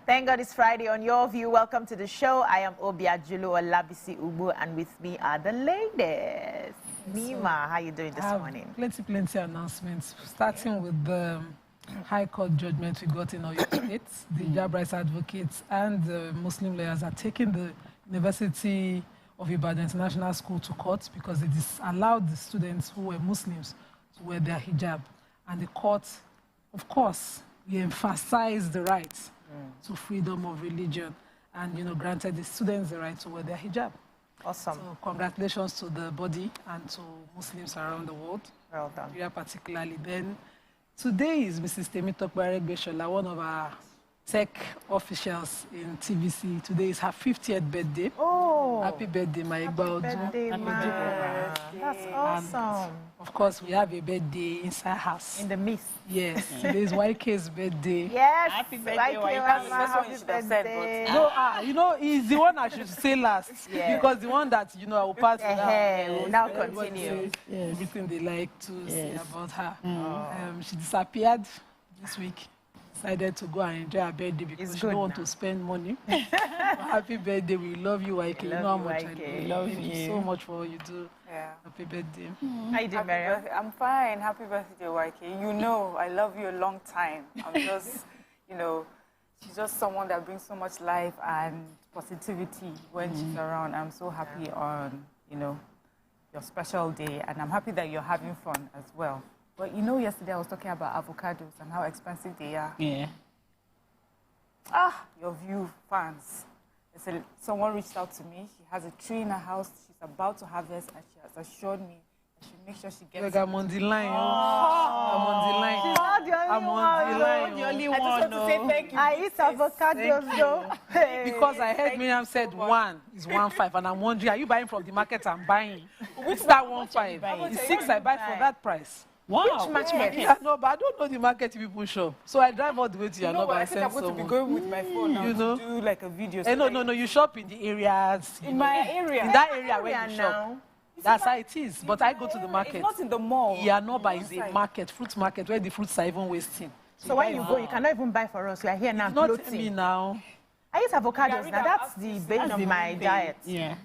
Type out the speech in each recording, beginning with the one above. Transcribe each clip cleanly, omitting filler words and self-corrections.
Thank God it's Friday on Your View. Welcome to the show. I am Obia Julo Olabisi Ubu, and with me are the ladies. Nima, how you doing this morning? Plenty announcements, starting with the High Court judgment we got in Oyo State. The hijab rights advocates and the Muslim lawyers are taking the University of Ibadan International School to court because they disallowed the students who were Muslims to wear their hijab. And the court, of course, we emphasized the right to freedom of religion and, granted the students the right to wear their hijab. Awesome. So congratulations to the body and to Muslims around the world. Well done. Yeah, particularly. Then today is Mrs. Temitope Beshola, one of our tech officials in TVC. Today is her 50th birthday. Oh, happy birthday, my Igba birthday, that's awesome. And of course, we have a birthday inside house. In the midst. Yes, today is YK's birthday. Yes, happy birthday, YK. Happy birthday. No, he's the one I should say last. Because the one that, I will pass we'll now continue. Everything they like to say about her. She disappeared this week. Decided to go and enjoy her birthday because she don't want to spend money. Happy birthday. We love you, YK. You know how much I love you. Thank you so much for all you do. Yeah. Happy birthday. How you doing, Mariam? I'm fine. Happy birthday, YK. You know, I love you a long time. I'm just, she's just someone that brings so much life and positivity when she's around. I'm so happy on, your special day. And I'm happy that you're having fun as well. But yesterday I was talking about avocados and how expensive they are. Yeah. Your View fans. Someone reached out to me. She has a tree in her house. She's about to harvest, and she has assured me that she'll make sure she gets. I'm on the line. I'm on the line. She's not the only I'm on the line. I just want to say thank you. I eat avocados though. Because I heard Miriam said 1 is 1.5, and I'm wondering, are you buying from the market I'm buying? Which that 1.5? It's 6 I buy for that price. Wow. Which market? Yeah, no, but I don't know the market people shop. So I drive all the way to your number. I think I'm going to be going with my phone now to do like a video. No, you shop in the areas. In my area. In that area where you shop. That's how it is. But I go to the market. It's not in the mall. Yeah, no, but it's a market, fruit market, where the fruits are even wasting. So when you go, you cannot even buy for us. We are here now. Not me now. I eat avocados now. That's the bane of my diet. Yeah.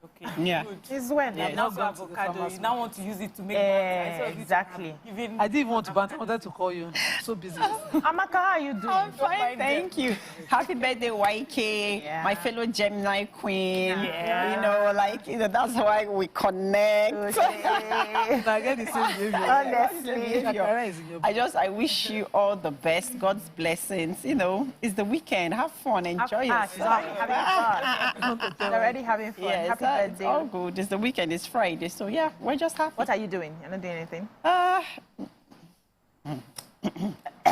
Okay. Yeah. It's when I'm not avocado. You now want to use it to make money. Exactly. I didn't even want to banter. I wanted to call you. So busy. Amaka, how are you doing? I'm fine, thank you. Happy birthday, YK, my fellow Gemini queen. That's why we connect. I get the same Honestly. I wish you all the best, God's blessings. It's the weekend. Have fun, enjoy yourself. She's already having fun. She's already having fun. Yes, Happy birthday. it's all good. It's the weekend, it's Friday, so yeah, we're just happy. What are you doing? You're not doing anything?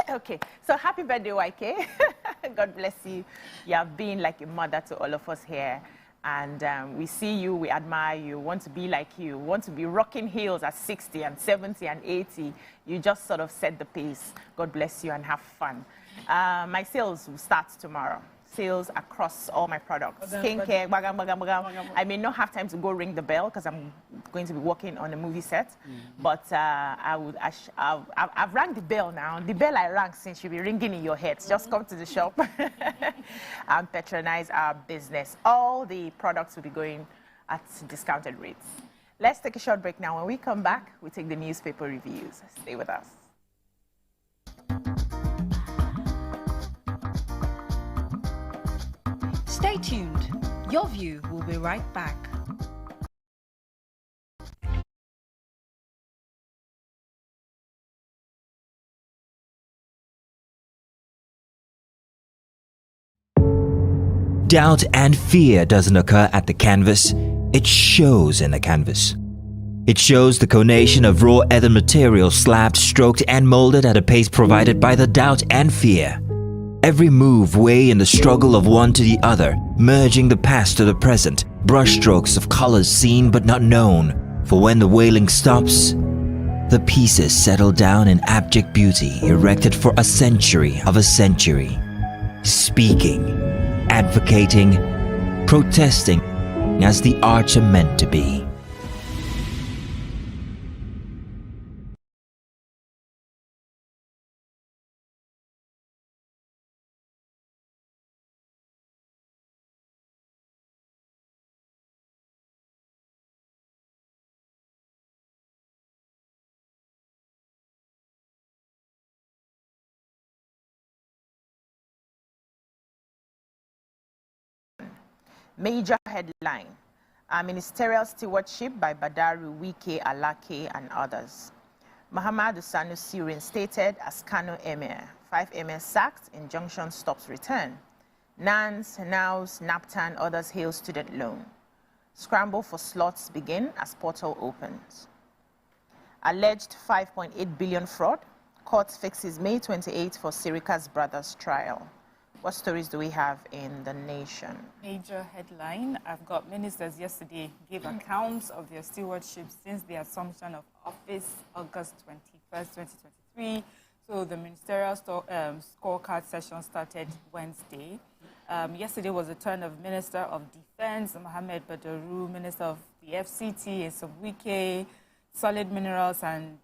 Okay, so happy birthday, YK. God bless you. You have been like a mother to all of us here. And we see you, we admire you, want to be like you, want to be rocking heels at 60 and 70 and 80. You just sort of set the pace. God bless you and have fun. My sales will start tomorrow. Sales across all my products. Skincare, I may not have time to go ring the bell because I'm going to be working on a movie set. But I've rang the bell now. The bell I rang since you'll be ringing in your head. Just come to the shop and patronize our business. All the products will be going at discounted rates. Let's take a short break now. When we come back, we take the newspaper reviews. Stay with us. Stay tuned. Your View will be right back. Doubt and fear doesn't occur at the canvas, it shows in the canvas. It shows the conation of raw earthen material slabbed, stroked and molded at a pace provided by the doubt and fear. Every move way in the struggle of one to the other, merging the past to the present, brushstrokes of colors seen but not known. For when the wailing stops, the pieces settle down in abject beauty erected for a century of a century. Speaking, advocating, protesting as the arts are meant to be. Major headline, Ministerial Stewardship by Badaru, Wike, Alake, and others. Muhammadu Sanusi reinstated as Kano Emir. 5 emirs sacked, injunction stops return. NANS, NOWS, NAPTAN, others hail student loan. Scramble for slots begin as portal opens. Alleged 5.8 billion fraud. Court fixes May 28 for Sirika's brother's trial. What stories do we have in the nation? Major headline, I've got ministers yesterday gave accounts of their stewardship since the assumption of office August 21st, 2023. So the ministerial scorecard session started Wednesday. Yesterday was the turn of Minister of Defense, Mohammed Badaru, Minister of the FCT, Esom Wike, Solid Minerals, and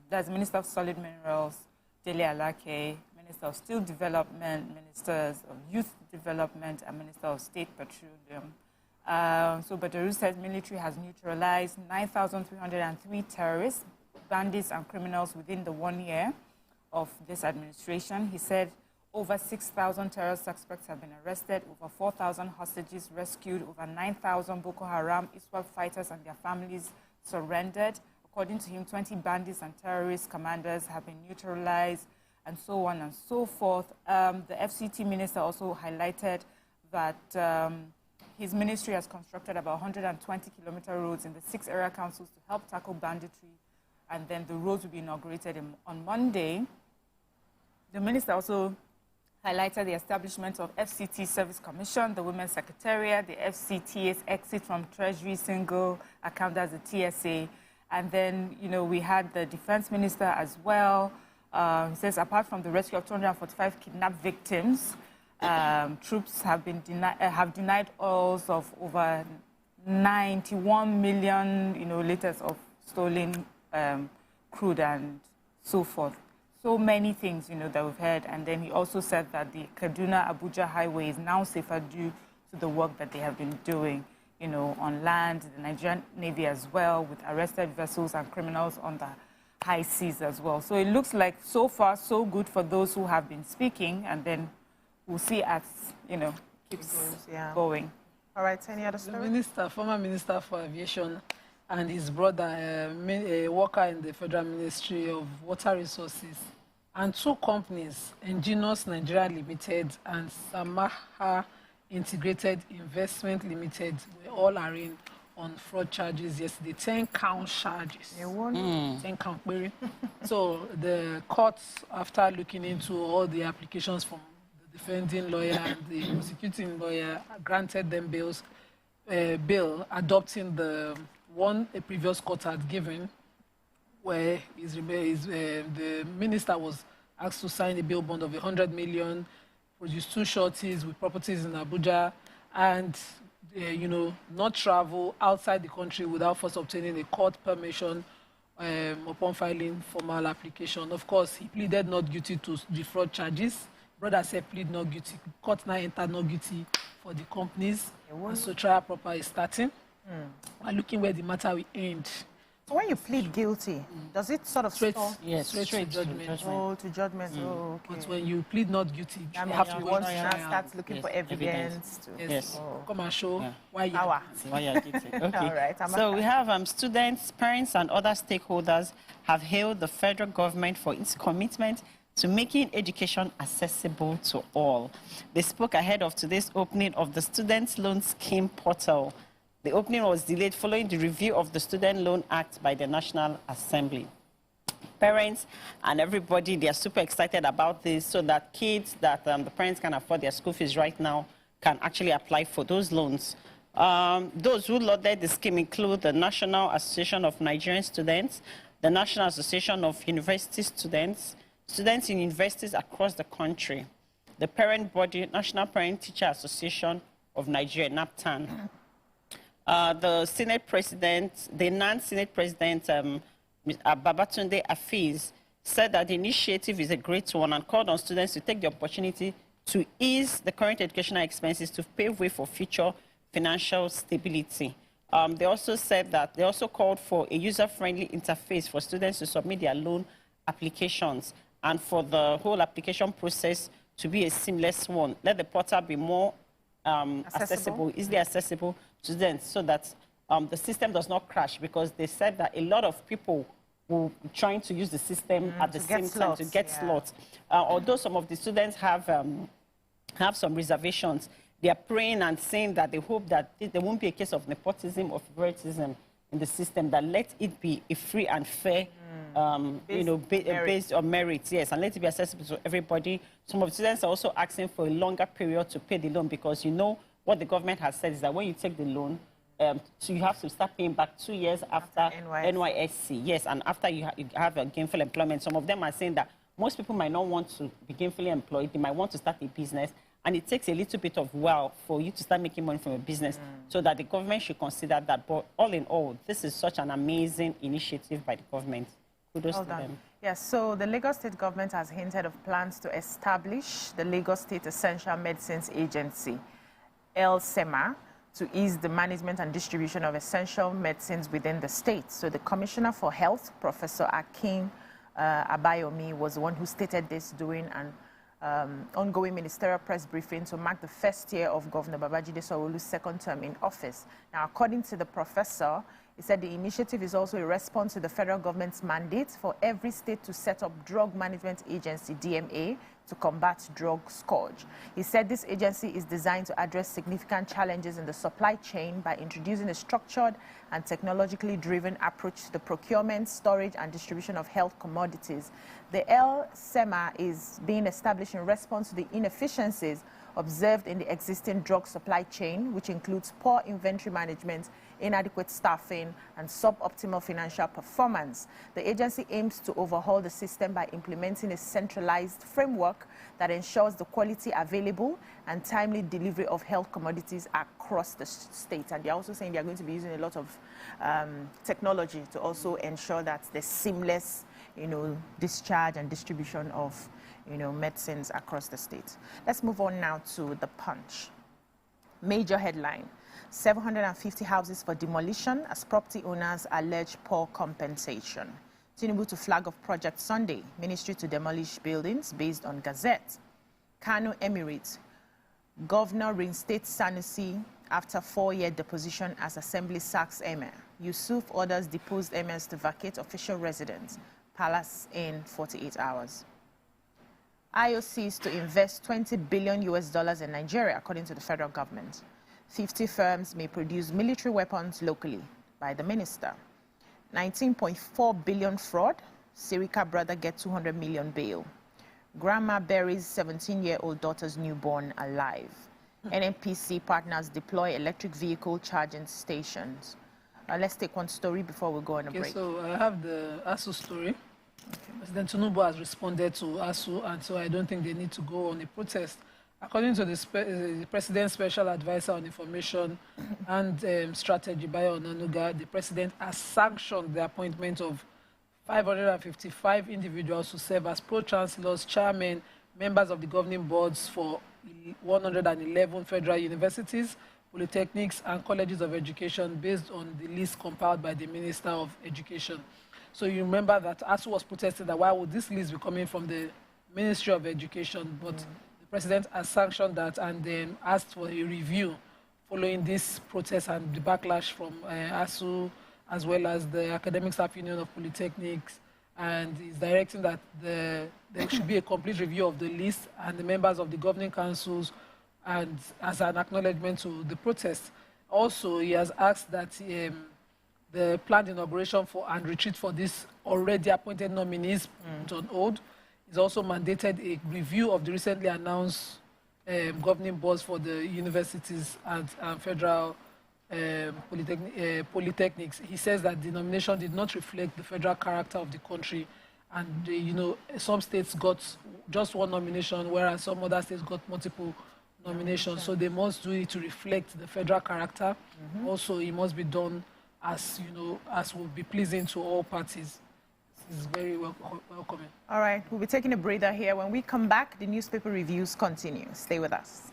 that's Minister of Solid Minerals, Dele Alake, Minister of Steel Development, Ministers of Youth Development, and Minister of State Petroleum. So Badaru says military has neutralized 9,303 terrorists, bandits, and criminals within the 1 year of this administration. He said over 6,000 terror suspects have been arrested, over 4,000 hostages rescued, over 9,000 Boko Haram, ISWAP fighters and their families surrendered. According to him, 20 bandits and terrorist commanders have been neutralized, and so on and so forth. The FCT minister also highlighted that his ministry has constructed about 120-kilometer roads in the 6 area councils to help tackle banditry, and then the roads will be inaugurated on Monday. The minister also highlighted the establishment of FCT Service Commission, the Women's Secretariat, the FCT's exit from Treasury single account as the TSA. And then, you know, we had the defense minister as well. He says, apart from the rescue of 245 kidnapped victims, troops have denied oils of over 91 million, liters of stolen crude and so forth. So many things, that we've heard. And then he also said that the Kaduna-Abuja highway is now safer due to the work that they have been doing, on land, the Nigerian Navy as well, with arrested vessels and criminals on the high seas as well. So it looks like so far so good for those who have been speaking, and then we'll see as, keeps going. All right, any other story? The former Minister for Aviation and his brother, a worker in the Federal Ministry of Water Resources, and 2 companies, Engineers Nigeria Limited and Samaha Integrated Investment Limited, were all arraigned on fraud charges yesterday, 10-count charges. 10-count query. So the courts, after looking into all the applications from the defending lawyer and the prosecuting lawyer, granted them bail, adopting the one a previous court had given, where the minister was asked to sign a bail bond of 100 million, produce 2 sureties with properties in Abuja, and not travel outside the country without first obtaining a court permission upon filing formal application. Of course, he pleaded not guilty to the fraud charges. Brother said plead not guilty. Court now entered not guilty for the companies. And so trial proper is starting. We're looking where the matter will end. So when you plead guilty, does it sort of straight to judgment? Oh, to judgment. Oh, okay. But when you plead not guilty, I you mean, have to go to trial. Start looking for evidence. Come and show why you're guilty. Okay. All right. So we have students, parents, and other stakeholders have hailed the federal government for its commitment to making education accessible to all. They spoke ahead of today's opening of the Student Loan Scheme portal. The opening was delayed following the review of the Student Loan Act by the National Assembly. Parents and everybody, they are super excited about this so that kids that the parents can afford their school fees right now can actually apply for those loans. Those who lauded the scheme include the National Association of Nigerian Students, the National Association of University Students, students in universities across the country, the parent body, National Parent Teacher Association of Nigeria, NAPTAN. The Senate President, the non-Senate President, Babatunde Afiz, said that the initiative is a great one and called on students to take the opportunity to ease the current educational expenses to pave way for future financial stability. They also said that they also called for a user-friendly interface for students to submit their loan applications and for the whole application process to be a seamless one. Let the portal be more accessible, easily accessible to students, so that the system does not crash, because they said that a lot of people will be trying to use the system at the same time to get slots. Although some of the students have some reservations, they are praying and saying that they hope that there won't be a case of nepotism or favoritism in the system, that let it be a free and fair, based on merit, yes, and let it be accessible to everybody. Some of the students are also asking for a longer period to pay the loan, because what the government has said is that when you take the loan, so you have to start paying back 2 years after NYSC. Yes, and after you have a gainful employment. Some of them are saying that most people might not want to be gainfully employed. They might want to start a business, and it takes a little bit of while for you to start making money from a business, so that the government should consider that. But all in all, this is such an amazing initiative by the government. Kudos to them. Yes, so the Lagos State government has hinted of plans to establish the Lagos State Essential Medicines Agency, LSEMA, to ease the management and distribution of essential medicines within the state. So the Commissioner for Health, Professor Akin Abayomi, was the one who stated this during an ongoing ministerial press briefing to mark the first year of Governor Babajide Sanwo-Olu's second term in office. Now, according to the professor, he said the initiative is also a response to the federal government's mandate for every state to set up Drug Management Agency, DMA, to combat drug scourge. He said this agency is designed to address significant challenges in the supply chain by introducing a structured and technologically driven approach to the procurement, storage, and distribution of health commodities. The LSEMA is being established in response to the inefficiencies observed in the existing drug supply chain, which includes poor inventory management, inadequate staffing, and suboptimal financial performance. The agency aims to overhaul the system by implementing a centralized framework that ensures the quality, available, and timely delivery of health commodities across the state. And they're also saying they're going to be using a lot of technology to also ensure that there's seamless, discharge and distribution of medicines across the state. Let's move on now to The Punch. Major headline: 750 houses for demolition as property owners allege poor compensation. Tinubu to flag off Project Sunday, ministry to demolish buildings based on Gazette. Kano Emirates, Governor reinstates Sanusi after 4-year deposition as Assembly sacks Emir. Yusuf orders deposed emirs to vacate official residence. Palace in 48 hours. IOCs to invest $20 billion in Nigeria, according to the federal government. 50 firms may produce military weapons locally, by the minister. 19.4 billion fraud. Sirika brother gets 200 million bail. Grandma buries 17-year-old daughter's newborn alive. NNPC partners deploy electric vehicle charging stations. Let's take one story before we go on a break. So I have the ASU story. President Tinubu has responded to ASU, and so I don't think they need to go on a protest. According to the President's Special Advisor on Information and Strategy, Bayo Onanuga, the President has sanctioned the appointment of 555 individuals to serve as pro-chancellors, chairmen, members of the governing boards for 111 federal universities, polytechnics, and colleges of education based on the list compiled by the Minister of Education. So you remember that ASU was protesting that why would this list be coming from the Ministry of Education, but the President has sanctioned that and then asked for a review following this protest and the backlash from ASU, as well as the Academic Staff Union of Polytechnics, and is directing that there should be a complete review of the list and the members of the governing councils, and as an acknowledgement to the protest. Also, he has asked that the planned inauguration for and retreat for these already appointed nominees put on hold. He's also mandated a review of the recently announced governing boards for the universities and federal polytechnics. He says that the nomination did not reflect the federal character of the country, and some states got just one nomination, whereas some other states got multiple nominations. So they must do it to reflect the federal character. Also, it must be done as will be pleasing to all parties. This is very welcoming. All right, we'll be taking a breather here. When we come back, the newspaper reviews continue. Stay with us.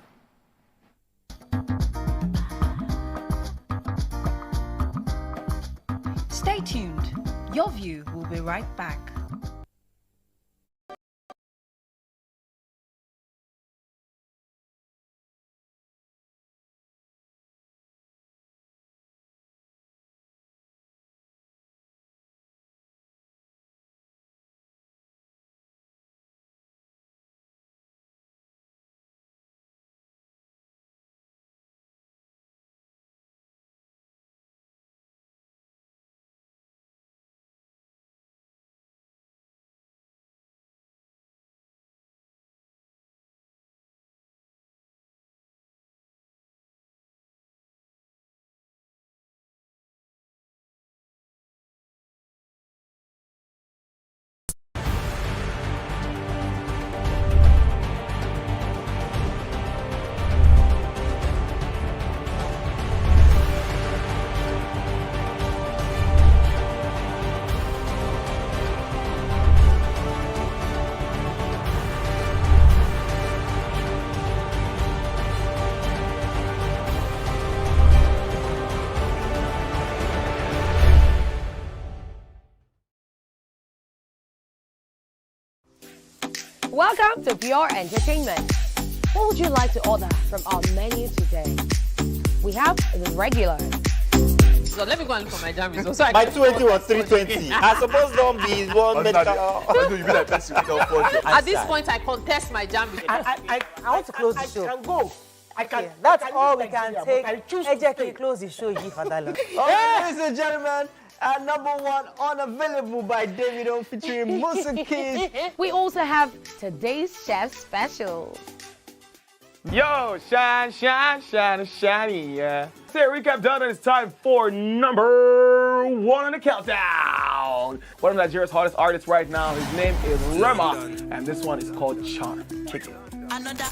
Stay tuned. Your View will be right back. Welcome to Pure Entertainment. What would you like to order from our menu today? We have the regular. So let me go and look for my jam results. So My 20 was 320. I suppose don't be one medical. You be like person without budget. At this point, I contest my jam results. I want to close the show. I can go. I can. Okay, that's all we can take. I choose to stay. Close the show, G. Fadalo. Ladies and gentlemen, number one unavailable by Davido featuring Musa Keys. We also have today's chef special. Yo, shine, shine, shine, shiny, yeah. So recap done, and it's time for number one on the countdown. One of Nigeria's hottest artists right now, his name is Rema, and this one is called Charm. Kick it. Another.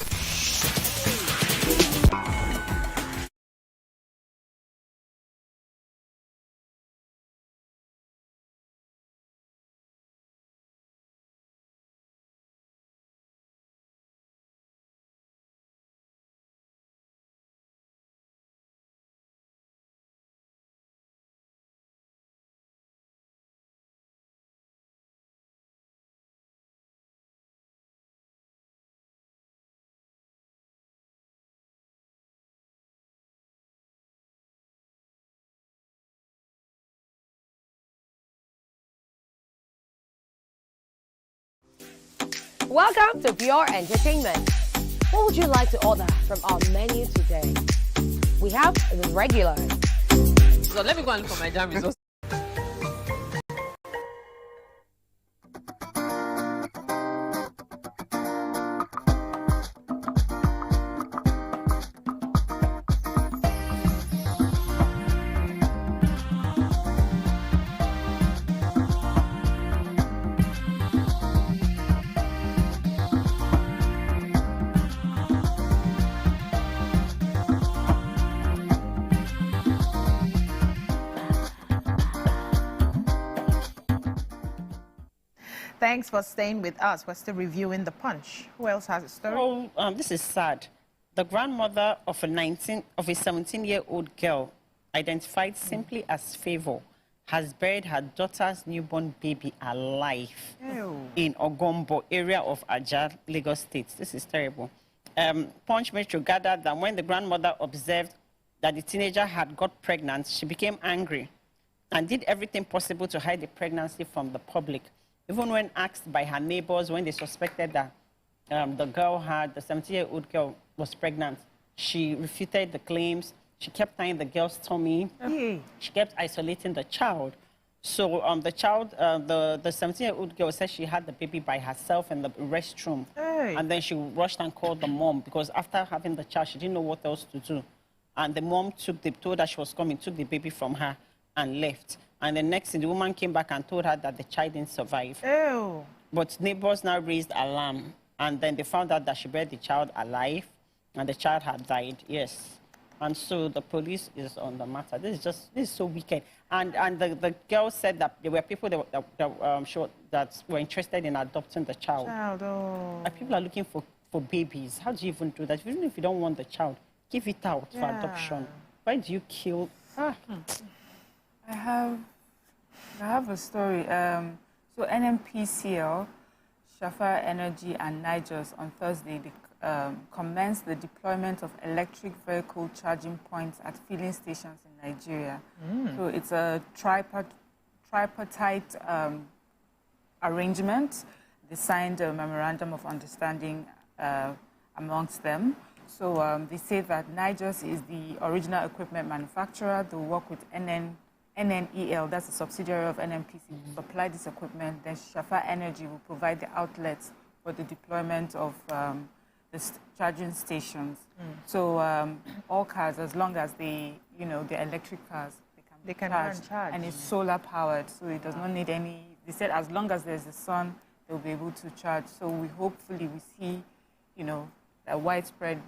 Welcome to Pure Entertainment. What would you like to order from our menu today? We have the regular. So let me go and look for my jam results. Thanks for staying with us. We're still reviewing The Punch. Who else has a story? Oh, this is sad. The grandmother of a 17-year-old girl, identified simply as Favor, has buried her daughter's newborn baby alive in Ogombo, area of Ajah, Lagos State. This is terrible. Punch Metro gathered that when the grandmother observed that the teenager had got pregnant, she became angry and did everything possible to hide the pregnancy from the public. Even when asked by her neighbors when they suspected that the 17-year-old girl was pregnant, she refuted the claims. She kept tying the girl's tummy. She kept isolating the child. So the 17-year-old girl said she had the baby by herself in the restroom. And then she rushed and called the mom because after having the child, she didn't know what else to do. And the mom told her she was coming, took the baby from her and left. And the next thing, the woman came back and told her that the child didn't survive. But neighbors now raised alarm. And then they found out that she buried the child alive and the child had died, yes. And so the police is on the matter. This is so wicked. And the girl said that there were people that were interested in adopting the child. Like people are looking for babies. How do you even do that? Even if you don't want the child, give it out for adoption. Why do you kill? I have a story. So NNPCL, Shafa Energy and Nigers on Thursday commenced the deployment of electric vehicle charging points at filling stations in Nigeria. So it's a tripartite arrangement. They signed a memorandum of understanding amongst them. So they say that Nigers is the original equipment manufacturer. They'll work with NNEL, that's a subsidiary of NNPC, to supply this equipment. Then Shafa Energy will provide the outlets for the deployment of the charging stations. So all cars, as long as they're electric cars, they can charge. And it's solar powered, so it does not need any. They said as long as there's the sun, they'll be able to charge. So hopefully we see, a widespread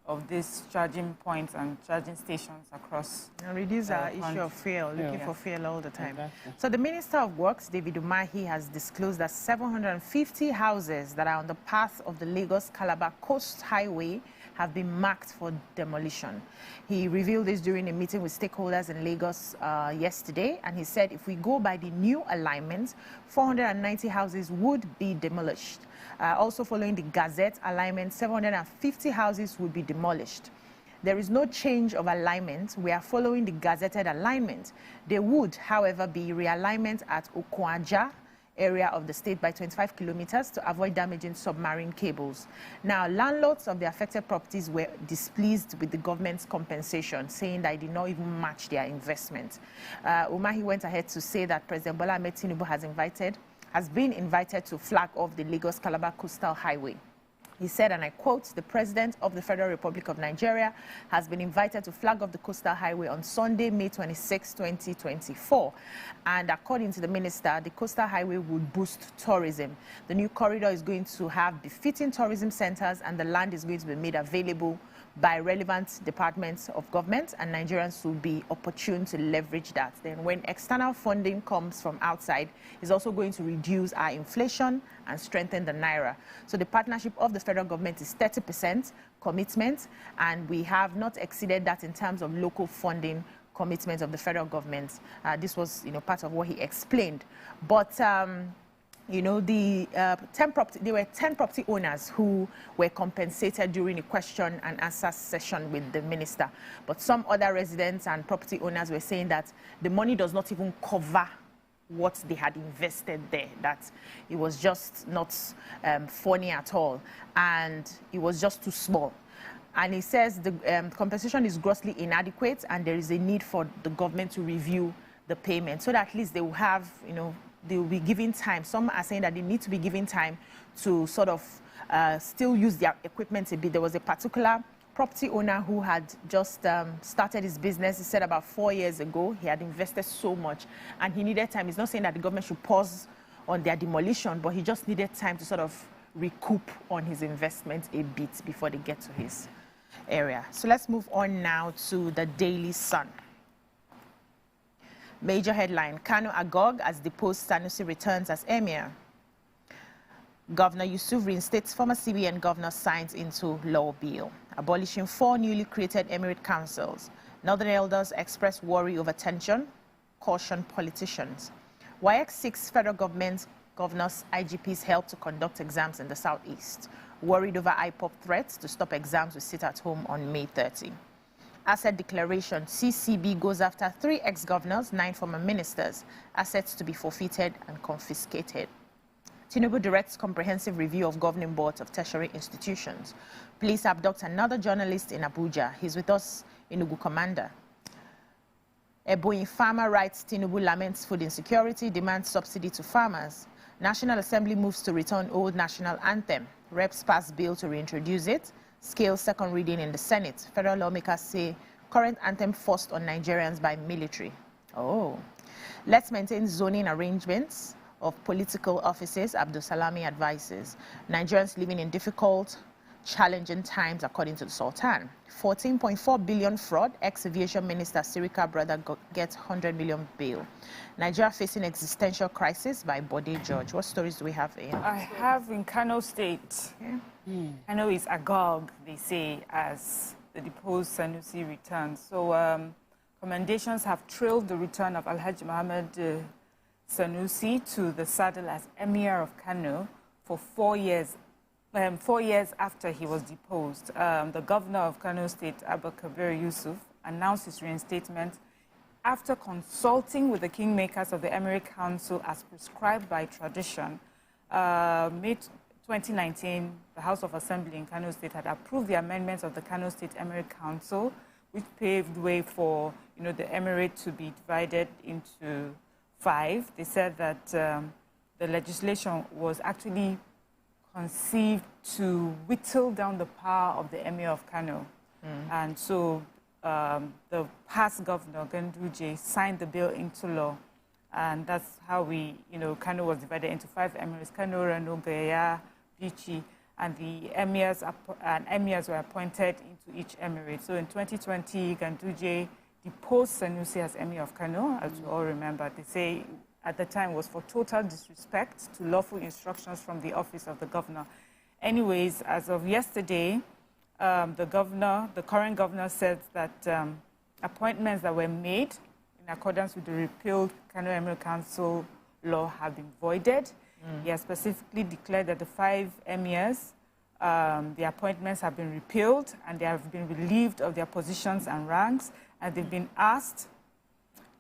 of these charging points and charging stations across. And reduce our issue of fuel, looking for fuel all the time. Exactly. So the Minister of Works, David Umahi, has disclosed that 750 houses that are on the path of the Lagos-Calabar Coast Highway have been marked for demolition. He revealed this during a meeting with stakeholders in Lagos yesterday, and he said if we go by the new alignment, 490 houses would be demolished. Also following the Gazette alignment, 750 houses would be demolished. There is no change of alignment. We are following the gazetted alignment. There would, however, be realignment at Okwaja area of the state by 25 kilometers to avoid damaging submarine cables. Now, landlords of the affected properties were displeased with the government's compensation, saying that it did not even match their investment. Umahi went ahead to say that President Bola Ahmed Tinubu has been invited to flag off the Lagos-Calabar Coastal Highway. He said, and I quote, "The President of the Federal Republic of Nigeria has been invited to flag off the Coastal Highway on Sunday, May 26, 2024. And according to the minister, the Coastal Highway would boost tourism. The new corridor is going to have befitting tourism centers, and the land is going to be made available by relevant departments of government, and Nigerians will be opportune to leverage that. Then when external funding comes from outside, it's also going to reduce our inflation and strengthen the Naira. So the partnership of the federal government is 30% commitment, and we have not exceeded that in terms of local funding commitment of the federal government. This was, part of what he explained. But there were 10 property owners who were compensated during a question and answer session with the minister. But some other residents and property owners were saying that the money does not even cover what they had invested there, that it was just not funny at all, and it was just too small. And he says the compensation is grossly inadequate, and there is a need for the government to review the payment so that at least they will have, they will be given time. Some are saying that they need to be given time to sort of still use their equipment a bit. There was a particular property owner who had just started his business. He said about 4 years ago, he had invested so much and he needed time. He's not saying that the government should pause on their demolition, but he just needed time to sort of recoup on his investment a bit before they get to his area. So let's move on now to the Daily Sun. Major headline, Kano Agog as deposed Sanusi returns as emir. Governor Yusuf reinstates former CBN governor signs into law bill. Abolishing 4 newly created emirate councils. Northern elders express worry over tension, caution politicians. WAEC 6 federal government governors IGPs help to conduct exams in the southeast. Worried over IPOP threats to stop exams will sit at home on May 30. Asset declaration, CCB goes after 3 ex-governors, 9 former ministers. Assets to be forfeited and confiscated. Tinubu directs comprehensive review of governing boards of tertiary institutions. Police abduct another journalist in Abuja. He's with us in Ugu Commander. Ebonyi farmer writes Tinubu laments food insecurity, demands subsidy to farmers. National Assembly moves to return old national anthem. Reps pass bill to reintroduce it. Scales second reading in the Senate. Federal lawmakers say current anthem forced on Nigerians by military. Oh. Let's maintain zoning arrangements of political offices, Abdul Salami advises. Nigerians living in difficult, challenging times, according to the Sultan. 14.4 billion fraud. Ex-aviation minister Sirika brother gets 100 million bail. Nigeria facing existential crisis by Bode George. What stories do we have in? I have in Kano State. Okay. Kano is agog, they say, as the deposed Sanusi returns. So commendations have trailed the return of Alhaji Mohammed Sanusi to the saddle as Emir of Kano for 4 years. 4 years after he was deposed. The governor of Kano State, Abba Kabir Yusuf, announced his reinstatement after consulting with the kingmakers of the Emirate Council as prescribed by tradition. May 2019, the House of Assembly in Kano State had approved the amendments of the Kano State Emirate Council, which paved way for the Emirate to be divided into 5. They said that the legislation was actually conceived to whittle down the power of the Emir of Kano. And so the past governor, Ganduje, signed the bill into law. And that's how Kano was divided into 5 emirates, Kano, Rano, Gaya, Bichi. and the emirs were appointed into each emirate. So in 2020, Ganduje deposed Sanusi as Emir of Kano, as we all remember. They say at the time was for total disrespect to lawful instructions from the office of the governor. Anyways, as of yesterday, the current governor said that appointments that were made in accordance with the repealed Kano Emirate Council law have been voided. He has specifically declared that the 5 emirs, the appointments have been repealed and they have been relieved of their positions and ranks, and they've been asked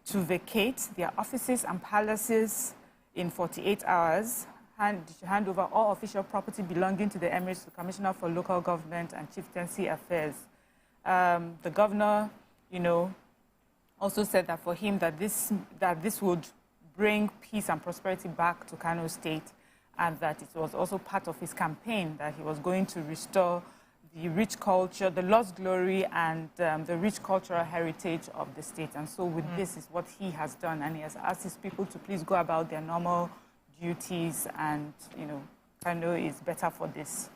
to vacate their offices and palaces in 48 hours, hand over all official property belonging to the emirates to the Commissioner for Local Government and Chieftaincy Affairs. The governor, also said that for him that this would bring peace and prosperity back to Kano State, and that it was also part of his campaign that he was going to restore the rich culture, the lost glory, and the rich cultural heritage of the state. And so with this is what he has done, and he has asked his people to please go about their normal duties, and, Kano is better for this.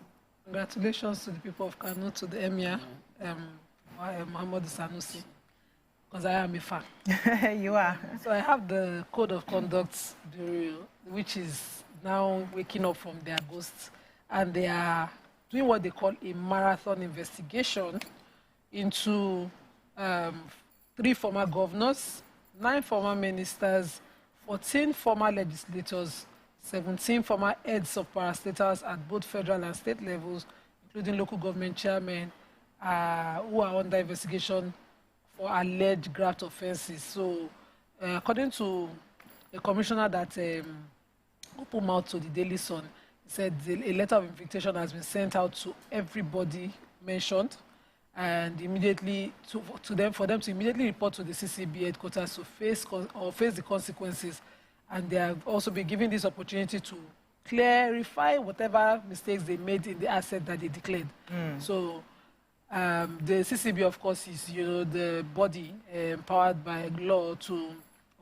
Congratulations to the people of Kano, to the Emir, Muhammad Sanusi, because I am a fan. You are. So I have the Code of Conduct Bureau, which is now waking up from their ghosts, and they are doing what they call a marathon investigation into 3 former governors, 9 former ministers, 14 former legislators, 17 former heads of parastatals at both federal and state levels, including local government chairmen, who are under investigation for alleged graft offenses. So, according to a commissioner that opened mouth to the Daily Sun, he said a letter of invitation has been sent out to everybody mentioned, and immediately for them to immediately report to the CCB headquarters to face the consequences. And they have also been given this opportunity to clarify whatever mistakes they made in the asset that they declared. So the CCB, of course, is the body empowered by law to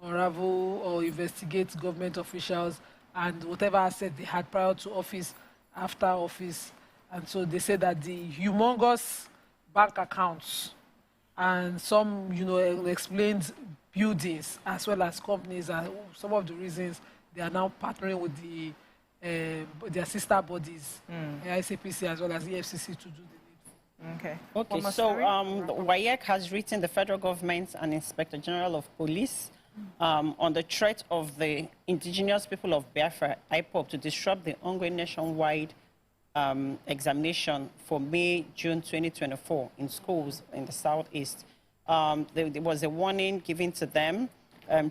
unravel or investigate government officials and whatever asset they had prior to office, after office. And so they say that the humongous bank accounts and some, explained buildings as well as companies are some of the reasons they are now partnering with their sister bodies, ICPC as well as EFCC, to do the needful. Okay, so WAEC has written the federal government and Inspector General of Police on the threat of the indigenous people of Biafra, IPOB, to disrupt the ongoing nationwide examination for May-June 2024 in schools in the Southeast. There was a warning given to them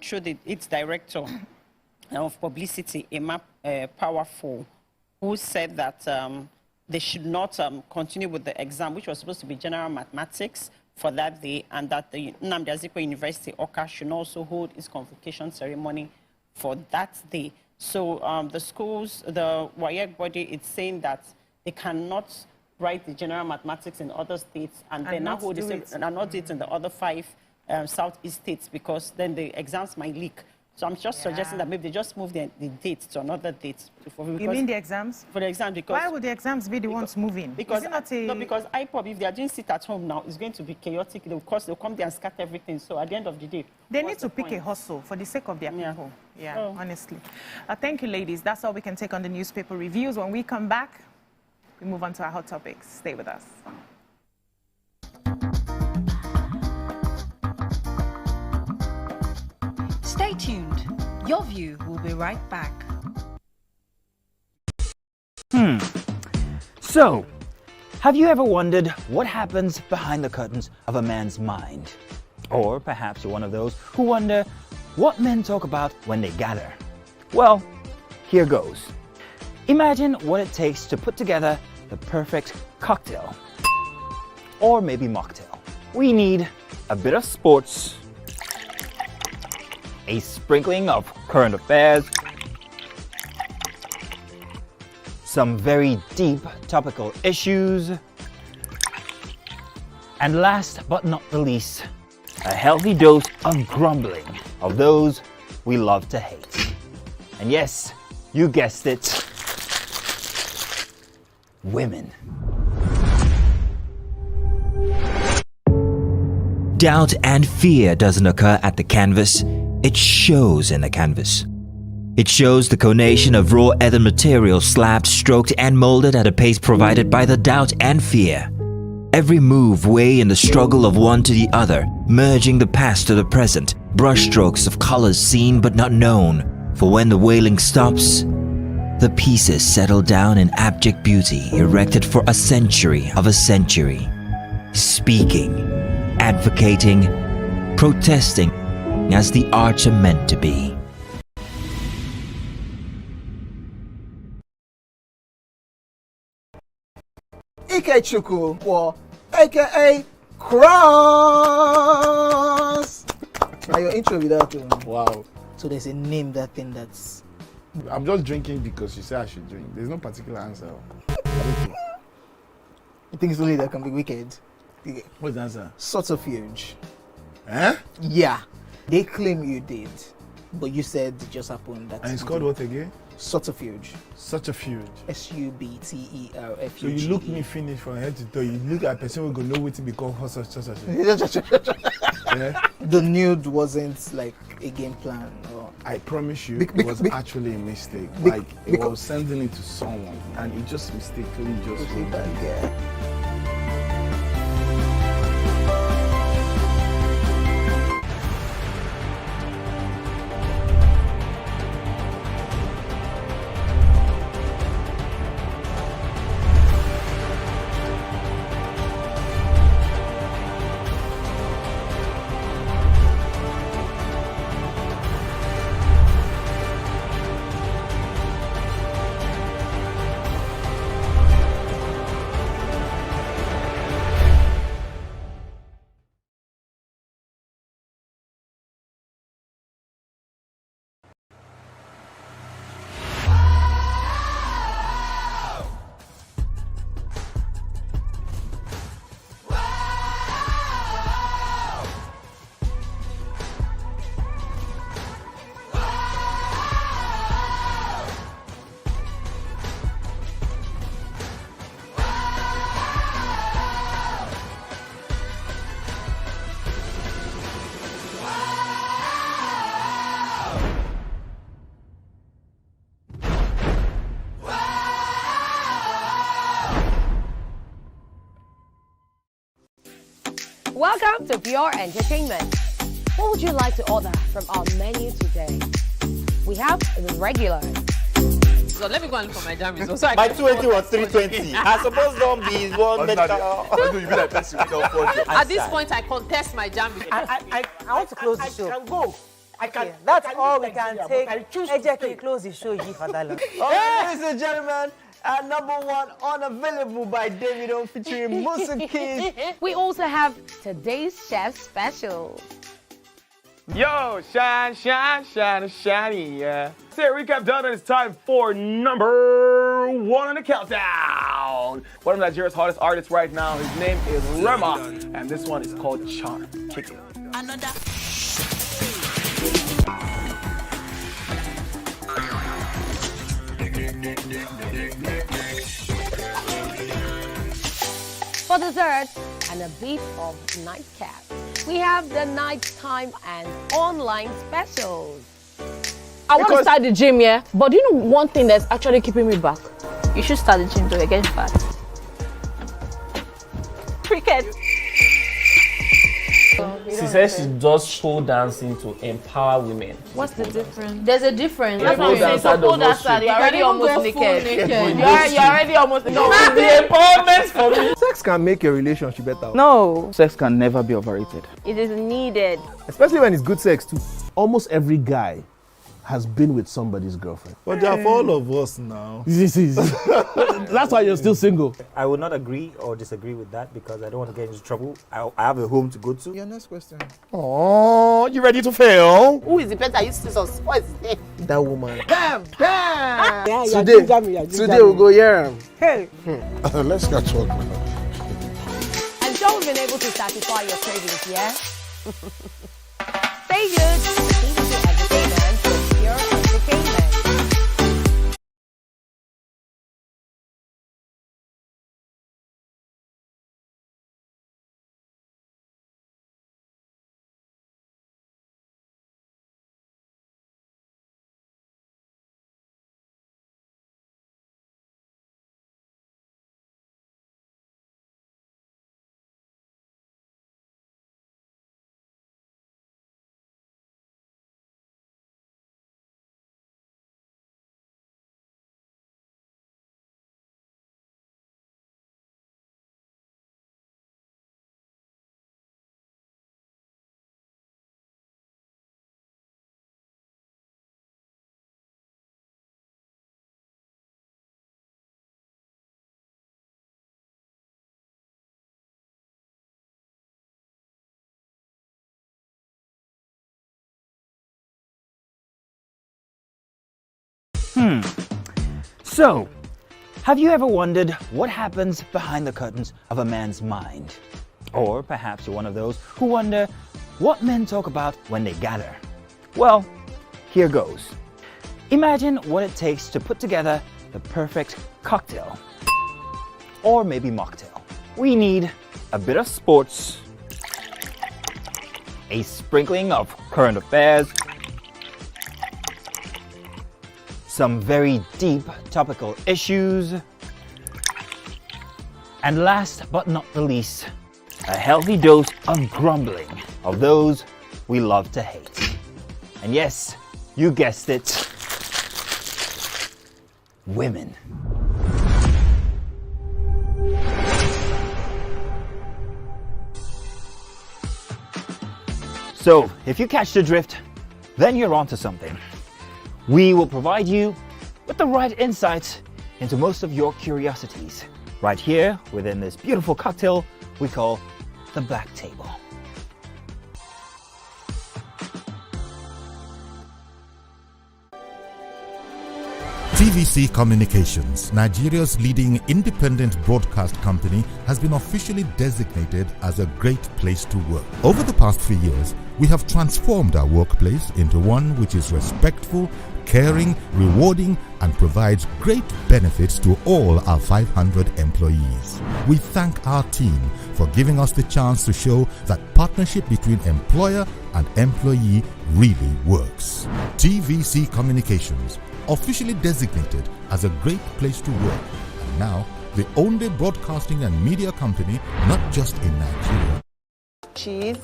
through its director of publicity, Emma Powerful, who said that they should not continue with the exam, which was supposed to be general mathematics for that day, and that the Nnamdi Azikiwe University, Awka, should also hold its convocation ceremony for that day. So the schools, the WAEC body, it's saying that they cannot write the general mathematics in other states and then not hold it and not do it in the other 5 Southeast states, because then the exams might leak. So I'm just suggesting that maybe they just move the date to another date. You mean the exams? For the exam, because... Why would the exams be the ones moving? Because, no, because IPOB, if they are doing sit at home now, it's going to be chaotic. Of course, they'll come there and scatter everything. So at the end of the day... They need to pick a hustle for the sake of their people. Yeah, honestly. Thank you, ladies. That's all we can take on the newspaper reviews. When we come back, we move on to our hot topics. Stay with us. Stay tuned. Your View will be right back. So, have you ever wondered what happens behind the curtains of a man's mind? Or perhaps you're one of those who wonder what men talk about when they gather. Well, here goes. Imagine what it takes to put together the perfect cocktail. Or maybe mocktail. We need a bit of sports, a sprinkling of current affairs, some very deep topical issues, and last but not the least, a healthy dose of grumbling of those we love to hate. And yes, you guessed it, women. Doubt and fear doesn't occur at the canvas, it shows in the canvas. It shows the conation of raw earthen material slabbed, stroked and molded at a pace provided by the doubt and fear. Every move way in the struggle of one to the other, merging the past to the present, brushstrokes of colors seen but not known. For when the wailing stops, the pieces settle down in abject beauty erected for a century of a century. Speaking, advocating, protesting as the arts are meant to be. Ikechukwu, or aka Cross. Now your intro without Wow. So there's a name that thing that's. I'm just drinking because you say I should drink. There's no particular answer. I think it's only that can be wicked. What's the answer? Subterfuge. Eh? Yeah. They claim you did, but you said it just happened. That And it's called what again? Subterfuge. Such a fuge. SUBTERFUGE. So you look me finish from head to toe. You look at a person who go know what to become such. Yeah? The nude wasn't like a game plan. Or... I promise you, it was actually a mistake. Like it was sending it to someone, and it just mistakenly just. Yeah. Welcome to Pure Entertainment. What would you like to order from our menu today? We have the regular. So let me go and look for my jam results. So My 280 was 320. I suppose don't be one medical. You be like person without fortune. at this point, I contest my jam results. I want to close the show. I can go. I can. Okay, that's all we leave can Nigeria, but I take. choose to Ejeki, stay. close the show, Father. Ladies and gentlemen, number one, unavailable by Davido featuring Musa Keys. We also have today's chef special. Yo, shine, shine, shine, shiny, yeah. Say recap done, and it's time for number one on the countdown. One of Nigeria's hottest artists right now. His name is Rema, and this one is called Charm. Kick it. Another. For dessert and a bit of nightcap, we have the nighttime and online specials. I want to start the gym, yeah? But do you know one thing that's actually keeping me back? You should start the gym to get fat. Cricket. She says she does pole dancing to empower women. What's the difference? There's a difference. That's what I'm saying. So pole dancer, you're already almost naked. You're already almost naked. No, it's the empowerment for me. Sex can make a relationship better. No. Sex can never be overrated. It is needed. Especially when it's good sex too. Almost every guy has been with somebody's girlfriend. But they are for all of us now. That's why you're still single. I would not agree or disagree with that because I don't want to get into trouble. I have a home to go to. Your next question. Oh, you ready to fail? Who is the person you see us? What is his name? That woman. Bam! Bam! Yeah, today we'll go here. Hey! Let's catch up now. I'm sure we've been able to satisfy your cravings, yeah? Stay good. So, have you ever wondered what happens behind the curtains of a man's mind? Or perhaps you're one of those who wonder what men talk about when they gather. Well, here goes. Imagine what it takes to put together the perfect cocktail. Or maybe mocktail. We need a bit of sports, a sprinkling of current affairs, some very deep topical issues, and last but not the least, a healthy dose of grumbling of those we love to hate. And yes, you guessed it, women. So, if you catch the drift, then you're onto something. We will provide you with the right insights into most of your curiosities, right here within this beautiful cocktail we call the Black Table. TVC Communications, Nigeria's leading independent broadcast company, has been officially designated as a great place to work. Over the past few years, we have transformed our workplace into one which is respectful, caring, rewarding, and provides great benefits to all our 500 employees. We thank our team for giving us the chance to show that partnership between employer and employee really works. TVC Communications, officially designated as a great place to work, and now the only broadcasting and media company not just in Nigeria. Cheese,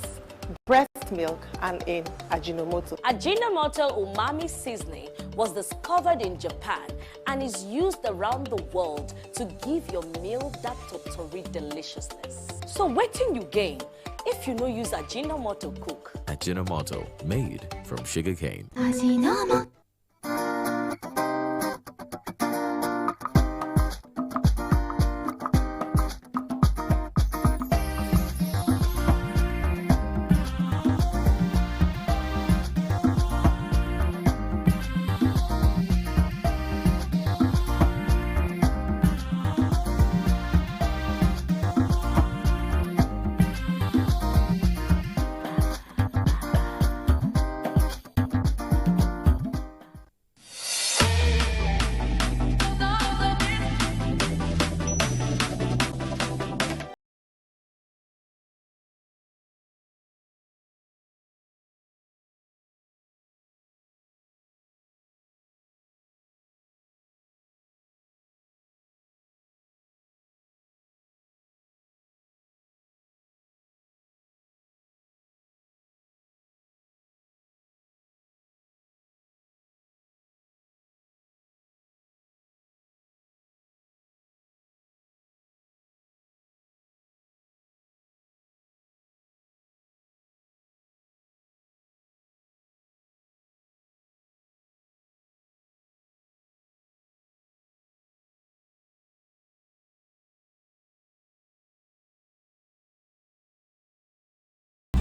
breast milk, and in Ajinomoto. Ajinomoto umami seasoning was discovered in Japan and is used around the world to give your meal that totori deliciousness. So wetin you gain if you no use Ajinomoto cook? Ajinomoto, made from sugarcane. Ajinomoto.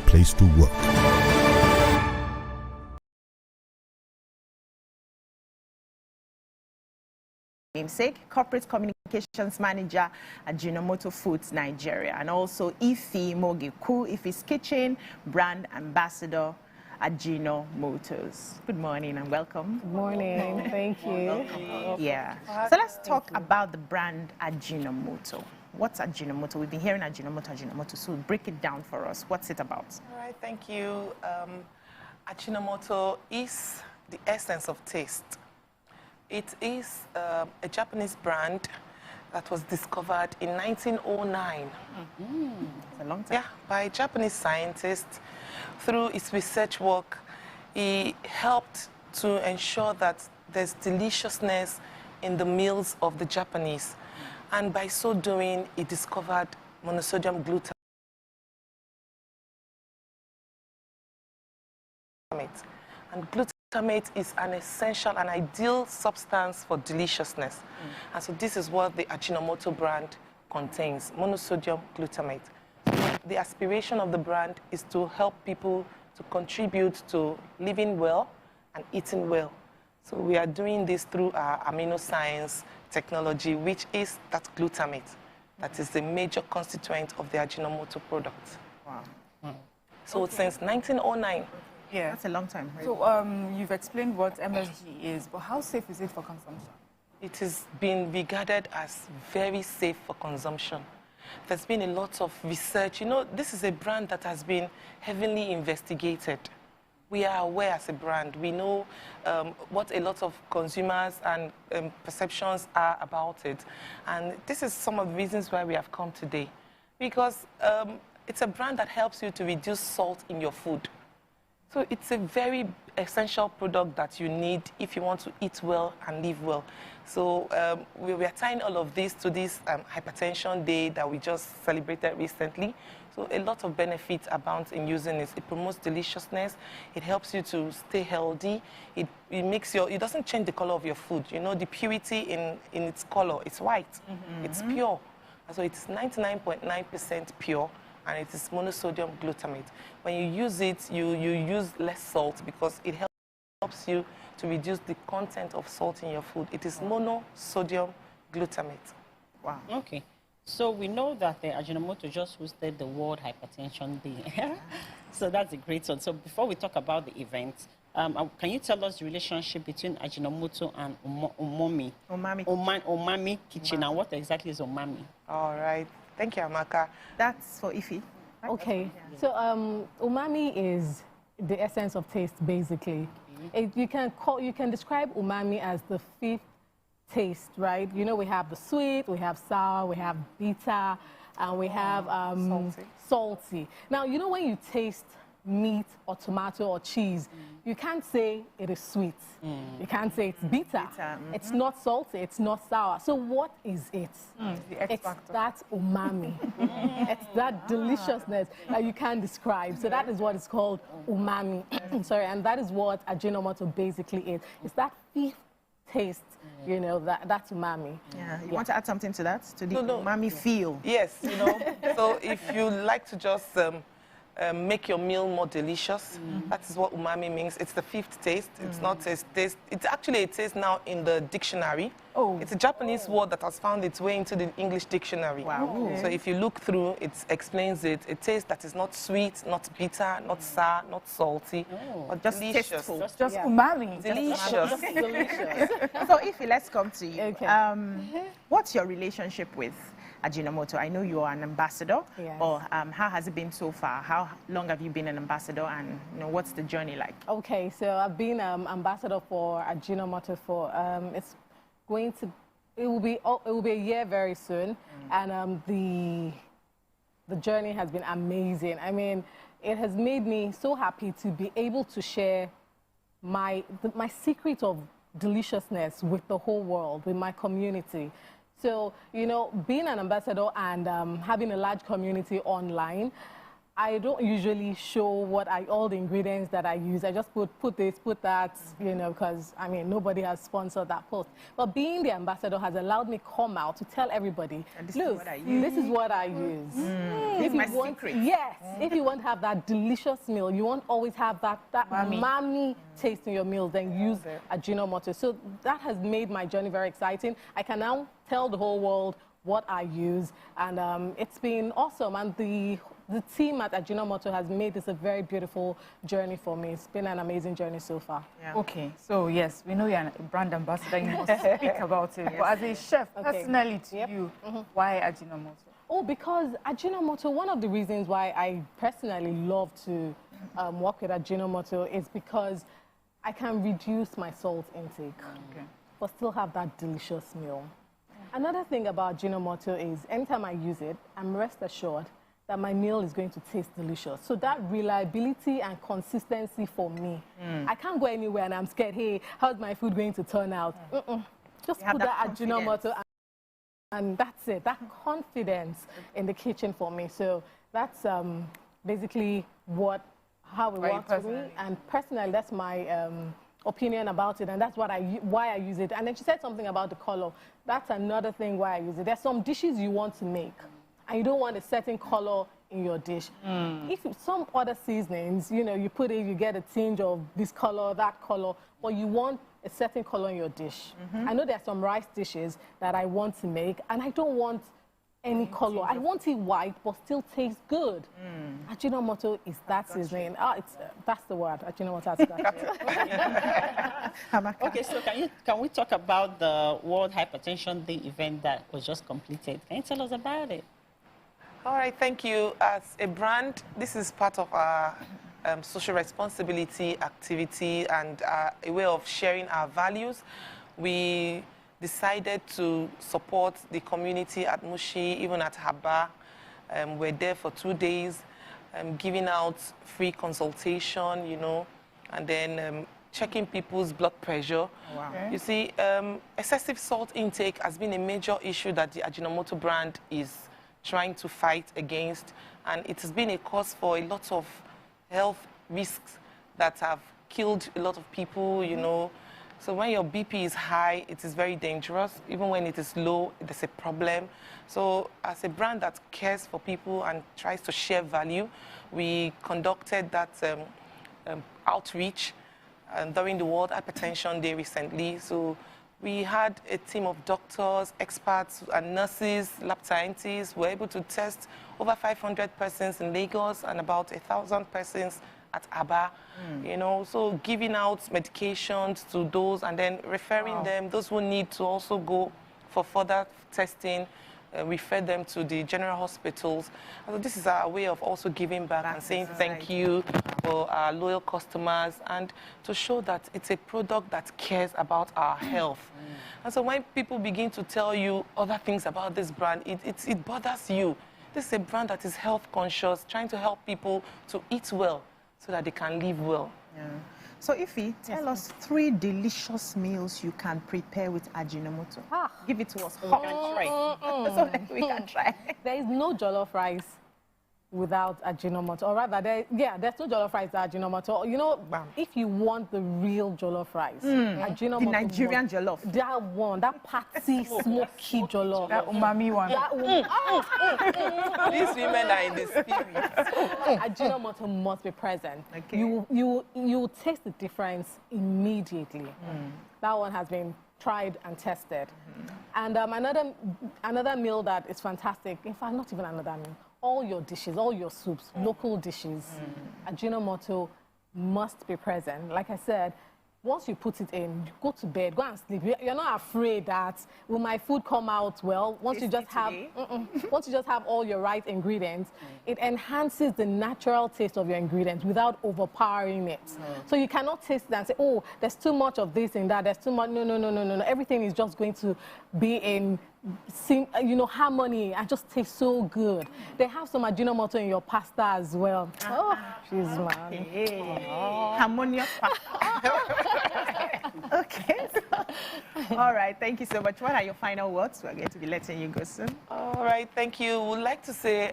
Place to work. Namesake, Corporate Communications Manager at Ajinomoto Foods Nigeria, and also Ife Mogiku, Ife's Kitchen, Brand Ambassador at Ajinomoto's. Good morning and welcome. Good morning, thank you. Yeah, so let's talk about the brand Ajinomoto. What's Ajinomoto? We've been hearing Ajinomoto, so break it down for us. What's it about? All right, thank you. Ajinomoto is the essence of taste. It is a Japanese brand that was discovered in 1909. It's a long time. Yeah, by a Japanese scientist. Through his research work, he helped to ensure that there's deliciousness in the meals of the Japanese. And by so doing, he discovered monosodium glutamate. And glutamate is an essential and ideal substance for deliciousness. And so this is what the Ajinomoto brand contains, monosodium glutamate. The aspiration of the brand is to help people to contribute to living well and eating well. So we are doing this through our amino science technology, which is that glutamate. That is the major constituent of the Ajinomoto product. Wow. So since 1909. Yeah. That's a long time. Right? So you've explained what MSG is, but how safe is it for consumption? It has been regarded as very safe for consumption. There's been a lot of research. You know, this is a brand that has been heavily investigated. We are aware as a brand. We know what a lot of consumers and perceptions are about it. And this is some of the reasons why we have come today. Because it's a brand that helps you to reduce salt in your food. So it's a very essential product that you need if you want to eat well and live well. So we are tying all of this to this hypertension day that we just celebrated recently. So a lot of benefits abound in using it. It promotes deliciousness. It helps you to stay healthy. It doesn't change the color of your food. You know, the purity in its color, it's white. It's pure. So it's 99.9% pure. And it is monosodium glutamate. When you use it, you use less salt because it helps you to reduce the content of salt in your food. It is monosodium glutamate. Wow. Okay. So we know that the Ajinomoto just hosted the World Hypertension Day. So that's a great one. So before we talk about the event, can you tell us the relationship between Ajinomoto and Umami Kitchen? And what exactly is Umami? All right. Thank you, Amaka. That's for Ify. Okay. So umami is the essence of taste, basically. You can describe umami as the fifth taste, right? You know, we have the sweet, we have sour, we have bitter, and we have salty. Now, you know, when you taste meat or tomato or cheese, you can't say it is sweet. You can't say it's bitter. It's not salty, it's not sour. So what is it? It's that umami. It's that deliciousness that you can't describe. So that is what is called umami. Sorry, and that is what Ajinomoto basically is. It's that fifth taste, you know, that's umami. Yeah. You want to add something to that? To the umami feel? Yes, you know. So if you like to just make your meal more delicious. That is what umami means. It's the fifth taste. It's not a taste. It's actually a taste now in the dictionary. Oh. It's a Japanese word that has found its way into the English dictionary. Wow. Okay. So if you look through, it explains it. A taste that is not sweet, not bitter, not sour, not salty, but just delicious. Tasteful. Just umami. Delicious. Just delicious. So Ify, let's come to you. Okay. What's your relationship with Ajinomoto? I know you're an ambassador, or how has it been so far? How long have you been an ambassador, and you know, what's the journey like? Okay, so I've been ambassador for Ajinomoto for it will be a year very soon, and the journey has been amazing. I mean, it has made me so happy to be able to share my secret of deliciousness with the whole world, with my community. So, you know, being an ambassador and having a large community online, I don't usually show all the ingredients that I use. I just put this, put that, you know, because, I mean, nobody has sponsored that post. But being the ambassador has allowed me come out to tell everybody, look, this is what I use. This is my secret. Yes. If you want to have that delicious meal, you won't always have that umami taste in your meals, then use Ajinomoto. So that has made my journey very exciting. I can now tell the whole world what I use, and it's been awesome. And the team at Ajinomoto has made this a very beautiful journey for me. It's been an amazing journey so far. Yeah. Okay, so yes, we know you're a brand ambassador, you must speak about it. Yes. But as a chef, personally to you, why Ajinomoto? Oh, because Ajinomoto, one of the reasons why I personally love to work with Ajinomoto is because I can reduce my salt intake, but still have that delicious meal. Another thing about Ajinomoto is anytime I use it, I'm rest assured that my meal is going to taste delicious. So that reliability and consistency for me. I can't go anywhere and I'm scared, hey, how's my food going to turn out? Just put that Ajinomoto and that's it, that confidence in the kitchen for me. So that's basically how it works for me. And personally, that's my opinion about it, and that's why I use it. And then she said something about the color. That's another thing why I use it. There's some dishes you want to make, and you don't want a certain color in your dish. If some other seasonings, you know, you put it, you get a tinge of this color, that color, but you want a certain color in your dish. I know there are some rice dishes that I want to make, and I don't want any color. I want it white, but still taste good. Ajinomoto is that seasoning. That's the word. Ajinomoto. Okay, so can we talk about the World Hypertension Day event that was just completed? Can you tell us about it? All right, thank you. As a brand, this is part of our social responsibility activity and a way of sharing our values. We decided to support the community at Mushi, even at Haba. We're there for 2 days, giving out free consultation, you know, and then checking people's blood pressure. Wow. Okay. You see, excessive salt intake has been a major issue that the Ajinomoto brand is trying to fight against, and it has been a cause for a lot of health risks that have killed a lot of people, you know. So when your BP is high, it is very dangerous. Even when it is low, there's a problem. So as a brand that cares for people and tries to share value, we conducted that outreach during the World Hypertension Day recently. So we had a team of doctors, experts, and nurses, lab scientists. We were able to test over 500 persons in Lagos and about 1,000 persons at Aba, you know, so giving out medications to those and then referring them, those who need to also go for further testing, refer them to the general hospitals. So this is our way of also giving back and saying thank you for our loyal customers and to show that it's a product that cares about our health. And so when people begin to tell you other things about this brand, it bothers you. This is a brand that is health conscious, trying to help people to eat well, so that they can live well. Yeah. So Ify, tell us 3 delicious meals you can prepare with Ajinomoto. Give it to us. So that we can try. There is no jollof rice without Ajinomoto, or rather, there's no jollof rice without Ajinomoto. You know, if you want the real jollof rice, Ajinomoto, the Nigerian jollof, that one, that patty, smoky jollof, that umami one. These women are in the spirit. Ajinomoto must be present. Okay. You taste the difference immediately. That one has been tried and tested. And another meal that is fantastic. In fact, not even another meal. All your dishes, all your soups, local dishes, Ajinomoto must be present. Like I said, once you put it in, you go to bed, go and sleep. You're not afraid that will my food come out well. Once you just have all your right ingredients, it enhances the natural taste of your ingredients without overpowering it. So you cannot taste it and say, oh, there's too much of this and that. There's too much. No. Everything is just going to be in harmony and just tastes so good. They have some Ajinomoto in your pasta as well. Oh, she's man. Harmonious pasta. Okay. All right. Thank you so much. What are your final words? We're going to be letting you go soon. All right. Thank you. We'd like to say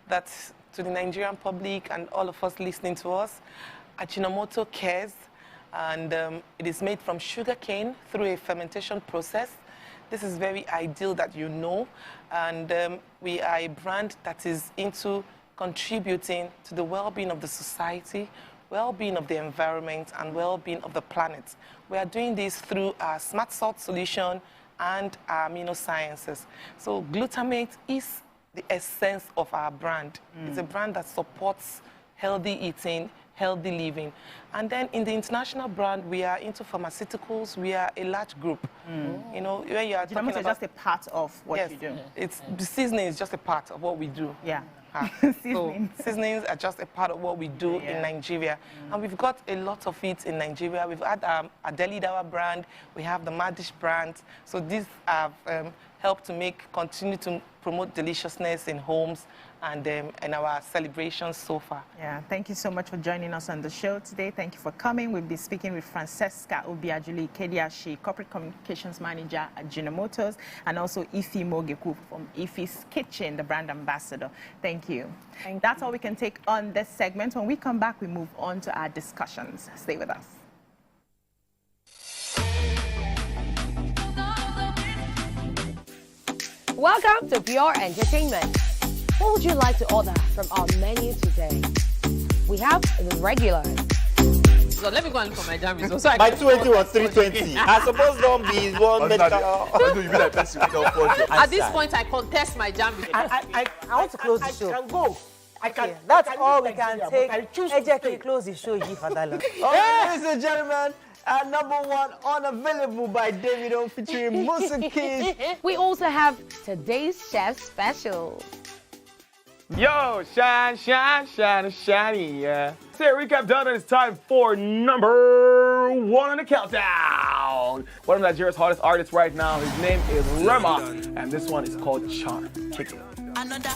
that to the Nigerian public and all of us listening to us, Ajinomoto cares, and it is made from sugarcane through a fermentation process. This is very ideal that you know, and we are a brand that is into contributing to the well-being of the society, well-being of the environment, and well-being of the planet. We are doing this through our smart salt solution and our amino sciences. So glutamate is the essence of our brand. It's a brand that supports healthy eating, healthy living. And then in the international brand, we are into pharmaceuticals. We are a large group. You know, when you are talking about... just a part of what you do. The seasoning is just a part of what we do. Yeah. Seasonings are just a part of what we do in Nigeria. And we've got a lot of it in Nigeria. We've had our Adeli Dawa brand. We have the Madish brand. So these have helped to continue to promote deliciousness in homes and in our celebrations so far. Yeah, thank you so much for joining us on the show today. Thank you for coming. We'll be speaking with Francesca Obiajuli Kediashi, Corporate Communications Manager at Ajinomoto, and also Ify Mogeku from Ify's Kitchen, the brand ambassador. Thank you. That's all we can take on this segment. When we come back, we move on to our discussions. Stay with us. Welcome to Pure Entertainment. What would you like to order from our menu today? We have the regulars. result. Let me go and look for my jam result. So My 20 was 320. I suppose don't be one medical. You be like person we don't forge. at this point, I contest my jam result. I want to close the show. I can go. I can. That's I can all do we can Nigeria, but I take. choose to Ejeki, stay. close the show, G Fadala. Ladies and gentlemen, number one unavailable by Davido featuring Musa Keys. We also have today's chef special. Yo, shine, shine, shine, shiny, yeah. Say a recap done, and it's time for number one on the countdown. One of Nigeria's hottest artists right now, his name is Rema, and this one is called Charm. Kick it. Another.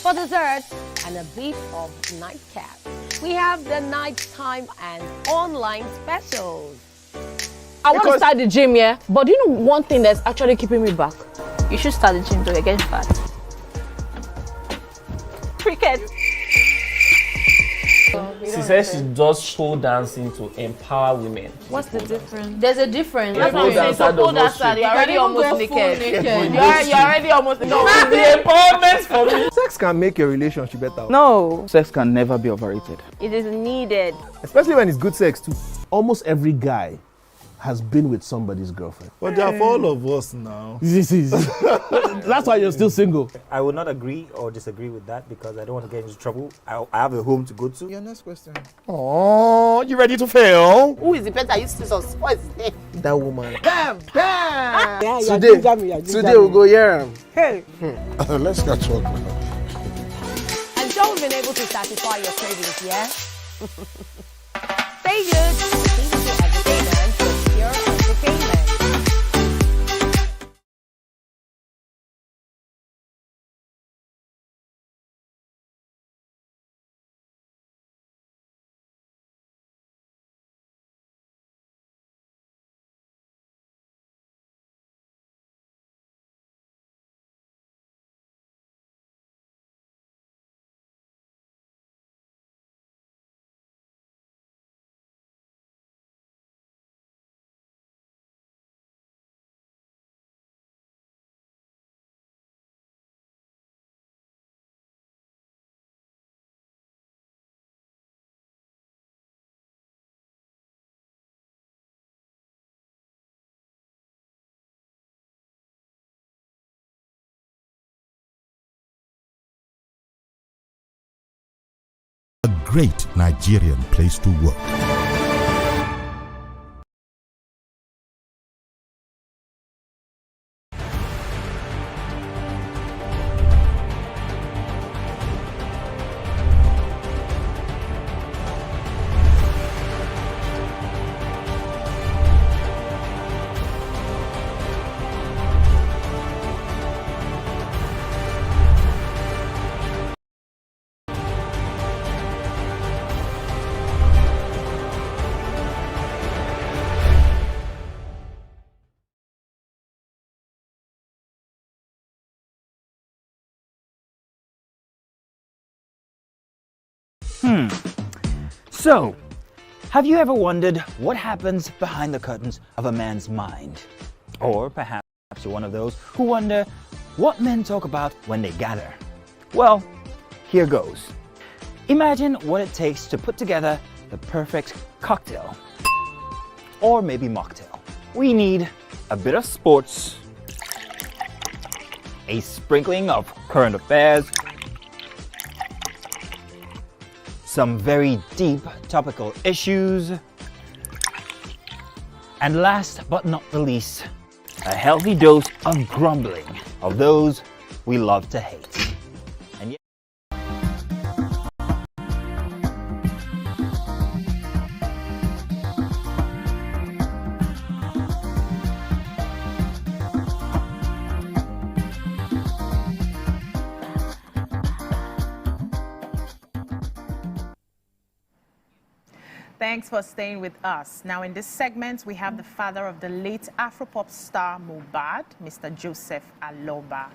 For dessert and a bit of nightcap, we have the nighttime and online specials. I want to start the gym, yeah? But do you know one thing that's actually keeping me back? You should start the gym to get fat. Cricket. She says she does pole dancing to empower women. What's the difference? There's a difference. Yeah, That's what I'm saying. So pole dancer, you're already almost naked. You're already almost naked. No, the empowerment for me. Sex can make your relationship better. No. Sex can never be overrated. It is needed. Especially when it's good sex too. Almost every guy has been with somebody's girlfriend. But they are for all of us now. That's why you're still single. I would not agree or disagree with that because I don't want to get into trouble. I have a home to go to. Your next question. Oh, you ready to fail? Who is the better? You still what's his name? That woman. Bam! Bam! Yeah, today we'll go here. Hey! Let's catch up now. I'm sure we've been able to satisfy your cravings, yeah? Stay good. Continue to entertainment with pure entertainment. A great Nigerian place to work. So, have you ever wondered what happens behind the curtains of a man's mind? Or perhaps you're one of those who wonder what men talk about when they gather. Well, here goes. Imagine what it takes to put together the perfect cocktail. Or maybe mocktail. We need a bit of sports, a sprinkling of current affairs, some very deep topical issues, and last but not the least, a healthy dose of grumbling of those we love to hate. And yet Thanks for staying with us. Now, in this segment, we have the father of the late Afropop star Mohbad, Mr. Joseph Aloba.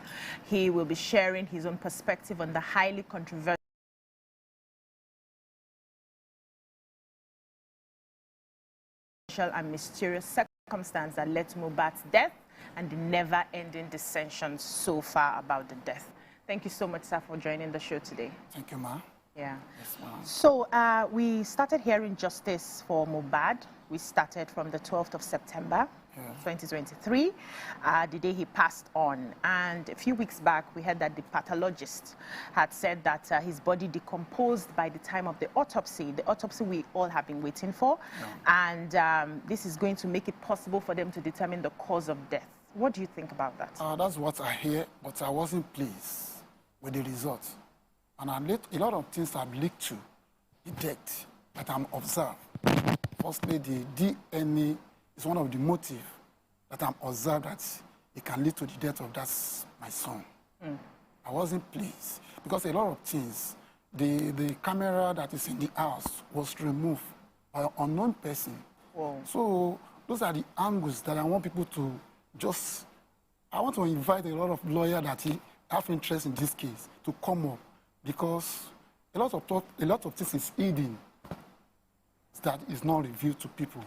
He will be sharing his own perspective on the highly controversial and mysterious circumstance that led to Mohbad's death and the never-ending dissensions so far about the death. Thank you so much, sir, for joining the show today. Thank you, ma. Yeah. Yes, ma'am. So we started hearing justice for Mohbad. We started from the 12th of September, 2023, the day he passed on. And a few weeks back, we heard that the pathologist had said that his body decomposed by the time of the autopsy we all have been waiting for. And this is going to make it possible for them to determine the cause of death. What do you think about that? That's what I hear, but I wasn't pleased with the results. And a lot of things have leaked to the death that I'm observed. Firstly, the DNA is one of the motives that I'm observed that it can lead to the death of my son. I wasn't pleased because a lot of things, the camera that is in the house was removed by an unknown person. Whoa. So those are the angles that I want people to just, I want to invite a lot of lawyers that have interest in this case to come up, because a lot of things is hidden that is not revealed to people.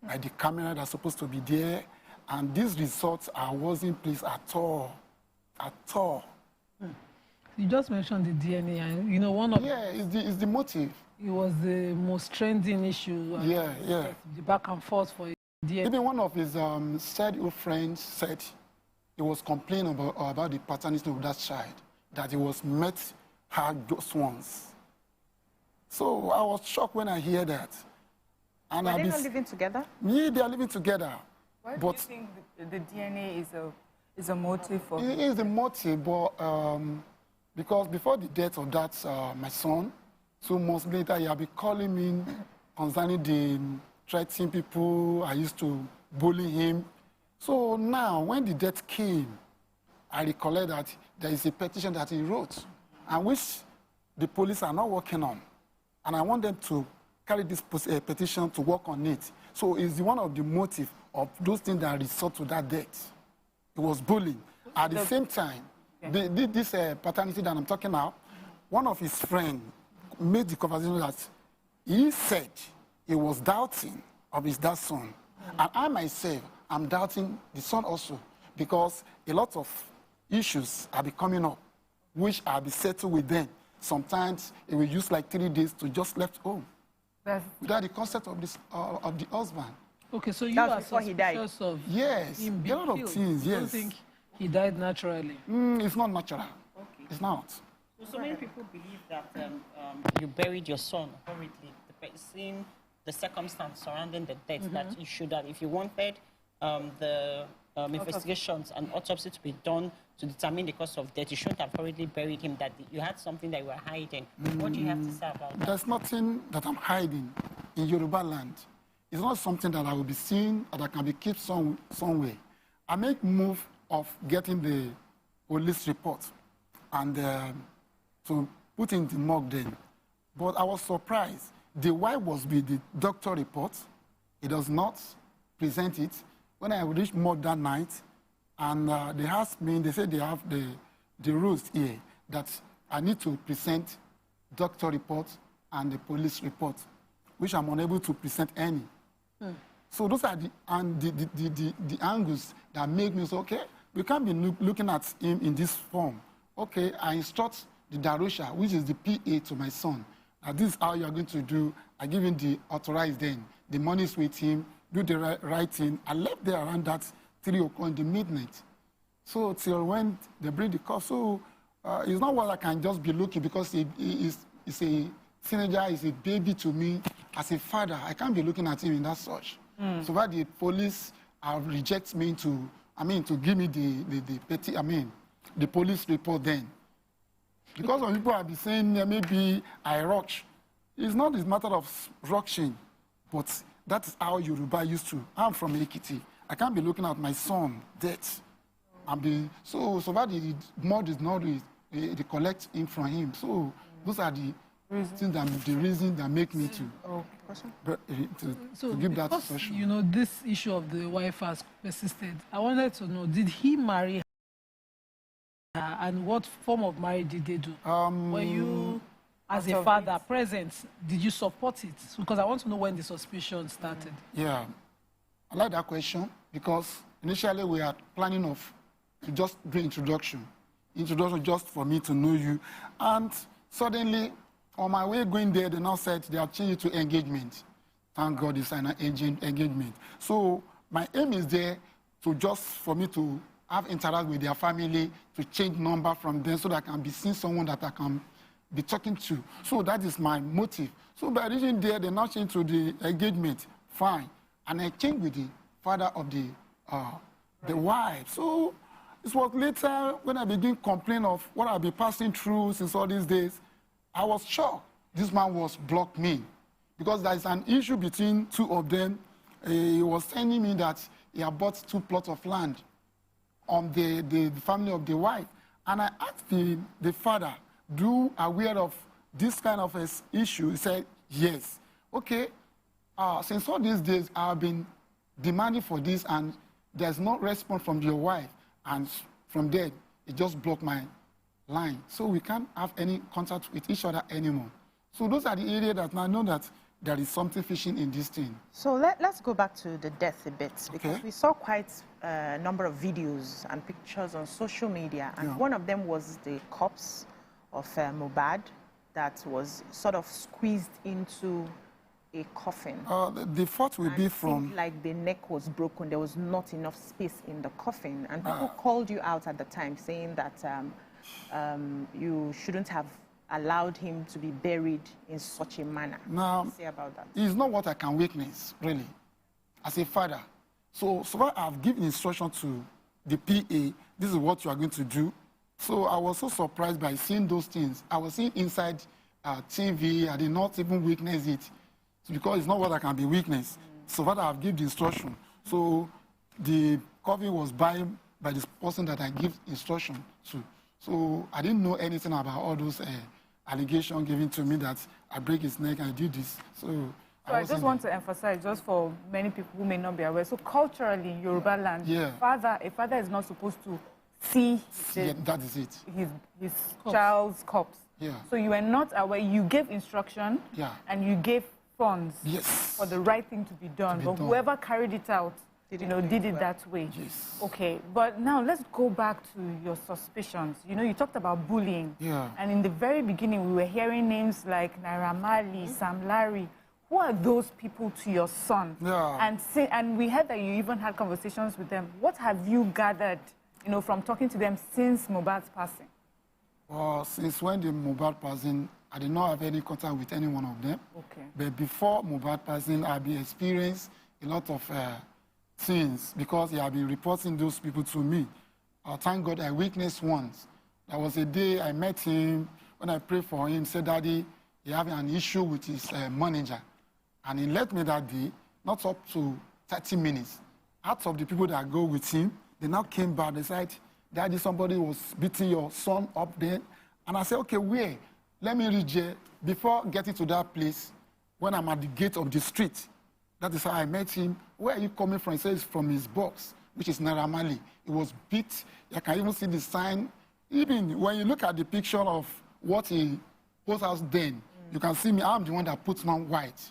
Like the camera that's supposed to be there, and these results wasn't pleased at all. At all. You just mentioned the DNA, and you know one of it's the motive. It was the most trending issue. The back and forth for DNA. Even one of his childhood friends said he was complaining about the paternity of that child, that he was met her just once. So I was shocked when I hear that. And Are they not living together? Yeah, they are living together. Why do you think the DNA is a motive for? It is a motive, but because before the death of that my son, 2 months later, he had been calling me concerning the threatening people. I used to bully him. So now, when the death came, I recollect that there is a petition that he wrote, and which the police are not working on. And I want them to carry this petition to work on it. So it's one of the motives of those things that result to that death. It was bullying. At the same time, this paternity that I'm talking about, one of his friends made the conversation that he said he was doubting of his dad's son. And I myself, I'm doubting the son also, because a lot of issues are coming up, which I'll be settled with them. Sometimes it will use like 3 days to just left home without the consent of the husband. Okay, so you are suspicious of him being a lot of killed. things, You don't think he died naturally? It's not natural. Okay. It's not. So many people believe that you buried your son horribly. Seeing the circumstance surrounding the death, that you should have, if you wanted the investigations and autopsy to be done to determine the cause of death, you shouldn't have hurriedly buried him, that you had something that you were hiding. What do you have to say about that? There's nothing that I'm hiding in Yoruba land. It's not something that I will be seen or that can be kept somewhere. I make move of getting the police report and to put in the morgue then. But I was surprised. The wife was with the doctor report. He does not present it. When I reached morgue that night, and they asked me, they said they have the rules here that I need to present doctor report and the police report, which I'm unable to present any. So those are the angles that make me say, okay, we can't be looking at him in this form. Okay, I instruct the Darusha, which is the PA to my son, that this is how you are going to do. I give him the authorized then. The money is with him, do the right thing. I left there around that 3 o'clock in the midnight. So till when they bring the car. So it's not what I can just be looking, because he's a teenager, he's a baby to me. As a father, I can't be looking at him in that such. So that the police reject me to give me the police report then. Because some people have been saying maybe I rush. It's not this matter of rushing, but that is how Yoruba used to. I'm from Ekiti. I can't be looking at my son dead. So that the mud is not they collect him from him. So those are the reason that make me to give that question. You know, this issue of the wife has persisted. I wanted to know, did he marry her, and what form of marriage did they do? Were you, as a father, present? Did you support it? Because I want to know when the suspicion started. Yeah, I like that question, because Initially, we are planning of to just do introduction just for me to know you. And suddenly, on my way going there, they now said they have changed it to engagement. Thank God it's an engagement. So my aim is there to just for me to have interact with their family, to change number from them so that I can be seeing someone that I can be talking to. So that is my motive. So by reaching there, they now change to the engagement. Fine. And I changed with the father of the wife. So it was later when I began complaining of what I've been passing through since all these days. I was shocked. This man was blocked me because there is an issue between two of them. He was telling me that he had bought 2 plots of land on the family of the wife. And I asked the father, do you aware of this kind of issue? He said, yes. Okay, since all these days, I've been demanding for this and there's no response from your wife. And from there, it just blocked my line. So we can't have any contact with each other anymore. So those are the areas that I know that there is something fishing in this thing. So let's go back to the death a bit, because we saw quite a number of videos and pictures on social media, and one of them was the corpse of Mohbad that was sort of squeezed into a coffin. The thought will be from... like the neck was broken, there was not enough space in the coffin, and people called you out at the time saying that you shouldn't have allowed him to be buried in such a manner. Now, what do you say about that? It's not what I can witness, really, as a father. So far I've given instruction to the PA, this is what you are going to do. So I was so surprised by seeing those things. I was seeing inside TV, I did not even witness it, because it's not what I can be witness. So far I've given the instruction. So the coffin was by this person that I give instruction to. So I didn't know anything about all those allegations given to me that I break his neck and I do this. So I just want to emphasize, just for many people who may not be aware, so culturally in Yoruba land, a father is not supposed to see that is it. his child's corpse. Yeah. So you were not aware, you gave instruction and you gave funds for the right thing to be done, but whoever carried it out did it that way. Yes. Okay, but now let's go back to your suspicions. You talked about bullying. Yeah. And in the very beginning, we were hearing names like Naira Marley, Sam Larry. Who are those people to your son? Yeah. And we heard that you even had conversations with them. What have you gathered, from talking to them since Mohbad's passing? Since when the Mohbad passing, I did not have any contact with any one of them. Okay. But before Mohbad passing, I've been experienced a lot of things because he had been reporting those people to me. Thank God I witnessed once. There was a day I met him, when I prayed for him, said, Daddy, he having an issue with his manager. And he left me that day, not up to 30 minutes. Out of the people that go with him, they now came back, they said, Daddy, somebody was beating your son up there. And I said, okay, where? Let me reach there. Before getting to that place, when I'm at the gate of the street, that is how I met him. Where are you coming from? He says from his box, which is Naira Marley. It was beat. You can even see the sign. Even when you look at the picture of what he put out then, you can see me. I'm the one that puts on white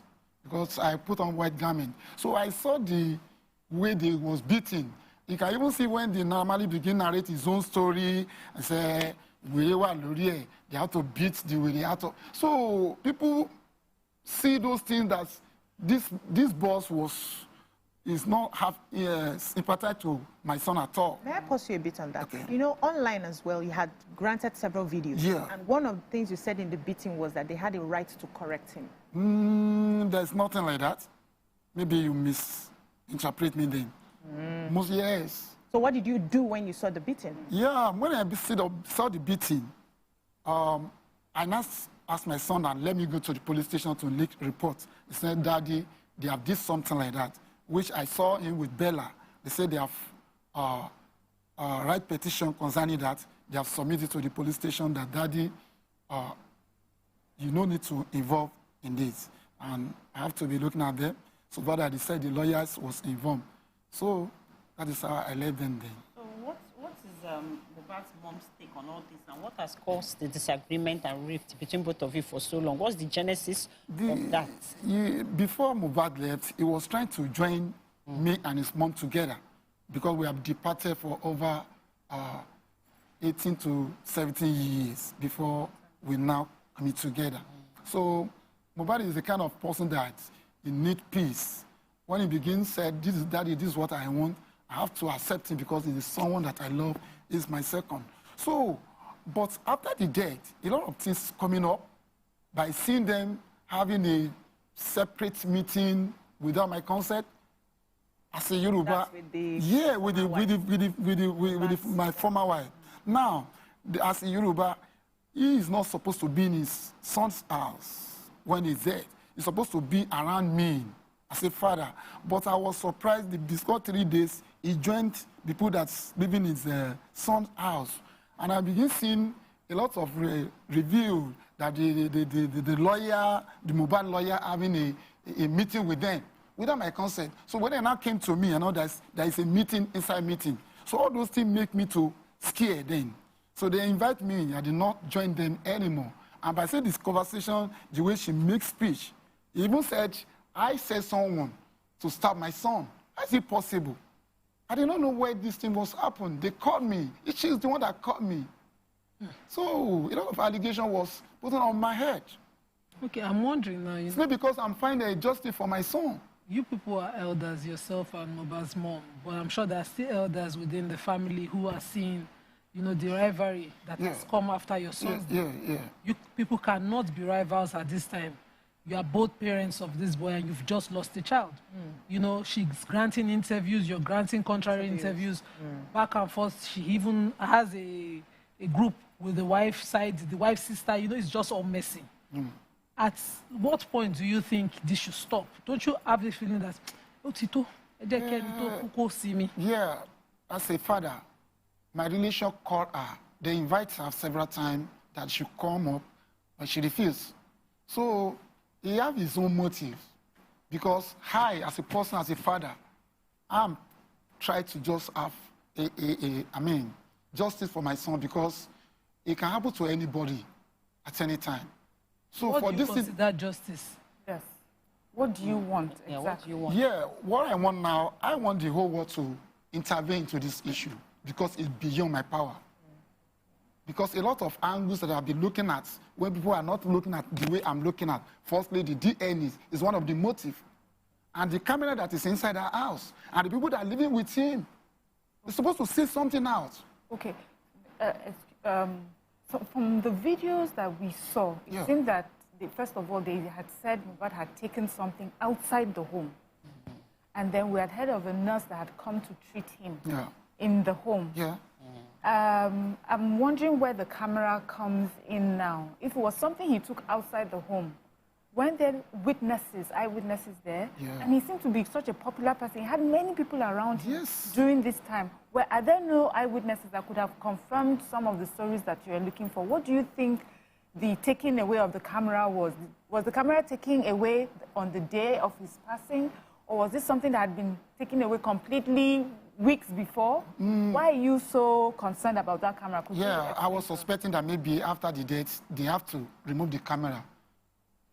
because I put on white garment. So I saw the way they was beating. You can even see when the Naira Marley begin to narrate his own story and say, they have to beat the way they have to. So people see those things that this boss is not sympathetic to my son at all. May I pause you a bit on that? Okay. Online as well, you had granted several videos. Yeah. And one of the things you said in the beating was that they had a right to correct him. There's nothing like that. Maybe you misinterpret me then. Most yes. So what did you do when you saw the beating? Yeah, when I saw the beating, I asked my son and let me go to the police station to report. He said, Daddy, they have did something like that, which I saw him with Bella. They said they have write petition concerning that. They have submitted to the police station that, Daddy, you no need to involve in this. And I have to be looking at them. So far, they said the lawyers was involved. So that is how I left them then. So what is Mohbad's mom's take on all this, and what has caused the disagreement and rift between both of you for so long? What's the genesis of that? Before Mohbad left, he was trying to join me and his mom together. because we have departed for over 18 to 17 years before we now come together. So Mohbad is the kind of person that he needs peace. When he begins said, this is daddy, this is what I want, I have to accept him because he is someone that I love, is my second. So, but after the death, a lot of things coming up by seeing them having a separate meeting without my consent. As a Yoruba, with my former wife. Now, as a Yoruba, he is not supposed to be in his son's house when he's dead. He's supposed to be around me as a father. But I was surprised, this 3 days, he joined people that's living in his son's house. And I began seeing a lot of review that the lawyer, the Mohbad lawyer, having a meeting with them without my consent. So when they now came to me, I know there is a meeting, inside meeting. So all those things make me to scare then. So they invite me, I did not join them anymore. And by saying this conversation, the way she makes speech, he even said, I said someone to stab my son. How is it possible? I did not know where this thing was happening. They called me. She's the one that called me. So a lot of allegation was put on my head. Okay, I'm wondering now. It's not because I'm finding a justice for my son. You people are elders, yourself and Mohbad's mom, but I'm sure there are still elders within the family who are seeing, you know, the rivalry that has come after your son. You people cannot be rivals at this time. You are both parents of this boy and you've just lost a child. You know, she's granting interviews, you're granting contrary interviews, back and forth. She even has a group with the wife's side, the wife's sister. You know, it's just all messy. At what point do you think this should stop? Don't you have the feeling that, oh, Tito, see me? Yeah, as a father, my relation called her. They invite her several times that she come up, but she refused. So he has his own motive, because I, as a person, as a father, I'm trying to just have justice for my son, because it can happen to anybody at any time. So what for do you this consider justice? Yes. What do you want exactly? What do you want? Yeah, what I want now, I want the whole world to intervene into this issue, because it's beyond my power. Because a lot of angles that I've been looking at, when people are not looking at the way I'm looking at, firstly, the DNA is one of the motives. And the camera that is inside our house, and the people that are living with him, they're supposed to see something out. Okay. So from the videos that we saw, it seemed that, first of all, they had said Mohbad had taken something outside the home. And then we had heard of a nurse that had come to treat him in the home. I'm wondering where the camera comes in now. If it was something he took outside the home, when there were eyewitnesses there, and he seemed to be such a popular person, he had many people around him during this time. Are there no eyewitnesses that could have confirmed some of the stories that you're looking for? What do you think the taking away of the camera was? Was the camera taken away on the day of his passing, or was this something that had been taken away completely weeks before? Why are you so concerned about that camera? I was suspecting that maybe after the death, they have to remove the camera.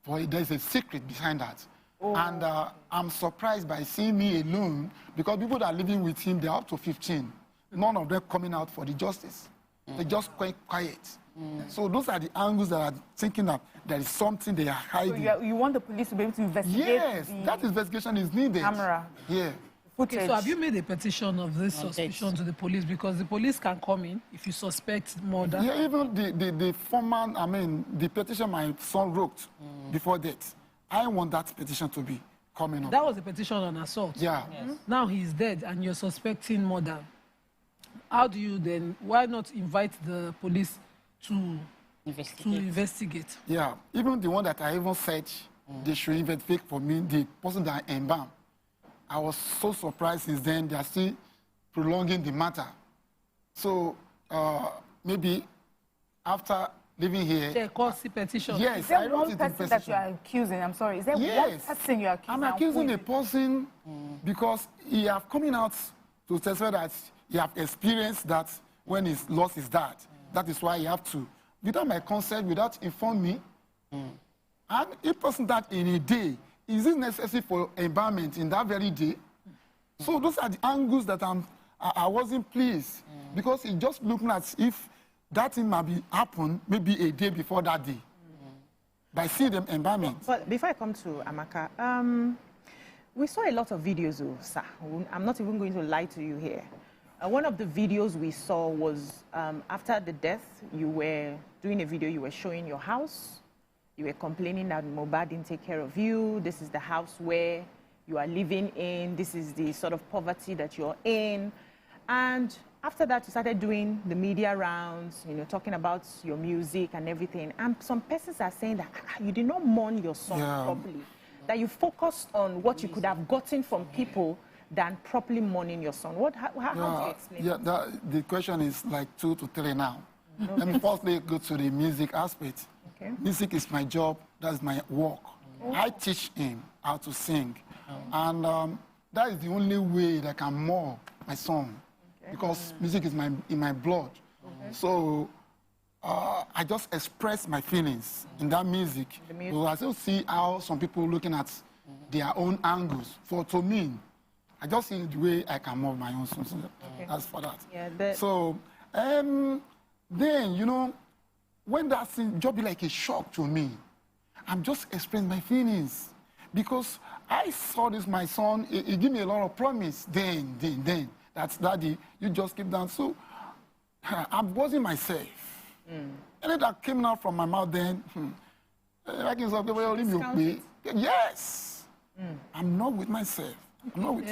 For there's a secret behind that. And I'm surprised by seeing me alone, because people that are living with him, they're up to 15. None of them coming out for the justice. They're just quite quiet. So those are the angles that are thinking that there is something they are hiding. So you want the police to be able to investigate? Yes, that investigation is needed. Camera. Okay, so have you made a petition of this suspicion to the police? Because the police can come in if you suspect murder. Yeah, even the former, the petition my son wrote before that, I want that petition to be coming up. That was a petition on assault. Yeah. Now he's dead and you're suspecting murder. How do you then, why not invite the police to investigate? Yeah, even the one that I even said they should investigate for me, the person that I embalmed. I was so surprised since then they are still prolonging the matter. So maybe after living here... They cause the petition. Yes, is there one person that you are accusing? I'm sorry. Is there one person you are accusing? I'm accusing a person because he have coming out to testify that he have experienced that when he lost his dad. That is why he have to, without my consent, without informing me. And if person died in a day, is it necessary for embalmment in that very day? So those are the angles that I'm I wasn't pleased because it just looked as if that thing might be happen maybe a day before that day. By seeing the environment. But before I come to Amaka, we saw a lot of videos, sir. I'm not even going to lie to you here. One of the videos we saw was after the death, you were doing a video, you were showing your house. You were complaining that Mohbad didn't take care of you. This is the house where you are living in. This is the sort of poverty that you're in. And after that, you started doing the media rounds, you know, talking about your music and everything. And some persons are saying that you did not mourn your son properly, that you focused on what you could have gotten from people than properly mourning your son. How do you explain that? The question is like 2 to 3 now. Let me firstly go to the music aspect. Okay. Music is my job. That's my work. I teach him how to sing. And that is the only way that I can mourn my son. Because music is in my blood. So I just express my feelings in that music. So I still see how some people looking at their own angles. To me, I just see the way I can move my own son. So that's for that. Yeah, so then, you know, when that thing just be like a shock to me, I'm just expressing my feelings. Because I saw this, my son, he gave me a lot of promise then. That's daddy, you just keep down. So I wasn't myself. And that came out from my mouth then, yes, I'm not with myself. I'm not with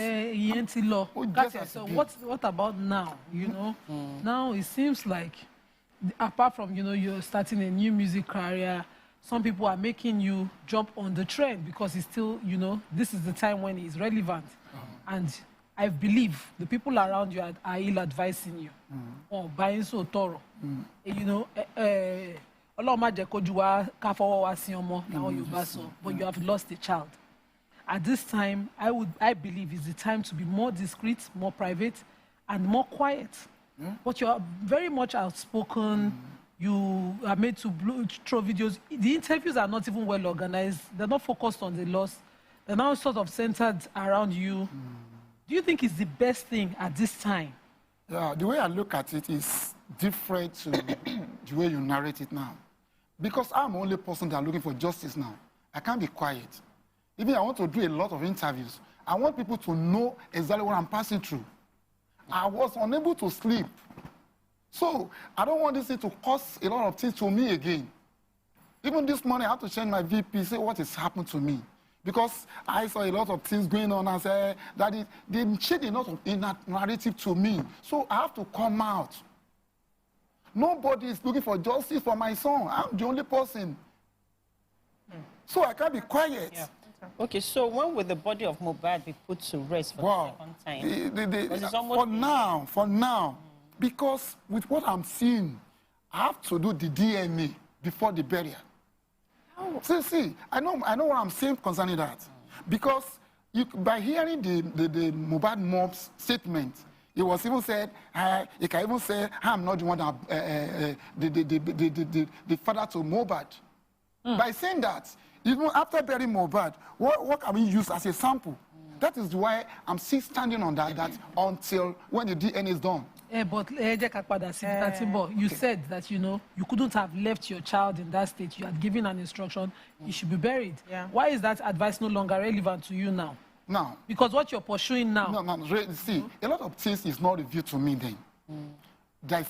So what about now? You know, now it seems like, apart from, you know, you're starting a new music career, some people are making you jump on the trend because it's still, you know, this is the time when it's relevant. And I believe the people around you are ill-advising you or buying so thorough. You know, but you have lost a child. At this time, I believe it's the time to be more discreet, more private, and more quiet. But you are very much outspoken. You are made to throw videos. The interviews are not even well organized. They're not focused on the loss. They're now sort of centered around you. Do you think it's the best thing at this time? Yeah, the way I look at it is different to the way you narrate it now. Because I'm the only person that's looking for justice now. I can't be quiet. Even I want to do a lot of interviews. I want people to know exactly what I'm passing through. I was unable to sleep. So I don't want this thing to cause a lot of things to me again. Even this morning, I have to change my VP, say what has happened to me. Because I saw a lot of things going on and say that they changed a lot of narrative to me. So I have to come out. Nobody is looking for justice for my son. I'm the only person. So I can't be quiet. Yeah. Okay, so when will the body of Mohbad be put to rest for the second time? For now, because with what I'm seeing, I have to do the DNA before the burial. See, I know what I'm saying concerning that. Because by hearing the Mohbad mom's statement, it was even said, you can even say, I'm not the one that, the father to Mohbad. By saying that, even after burying Mohbad, what can we use as a sample? That is why I'm still standing on that until when the DNA is done. But you said that, you know, you couldn't have left your child in that state. You had given an instruction, he should be buried. Why is that advice no longer relevant to you now? Now. Because what you're pursuing now. No. See, a lot of things is not revealed to me then.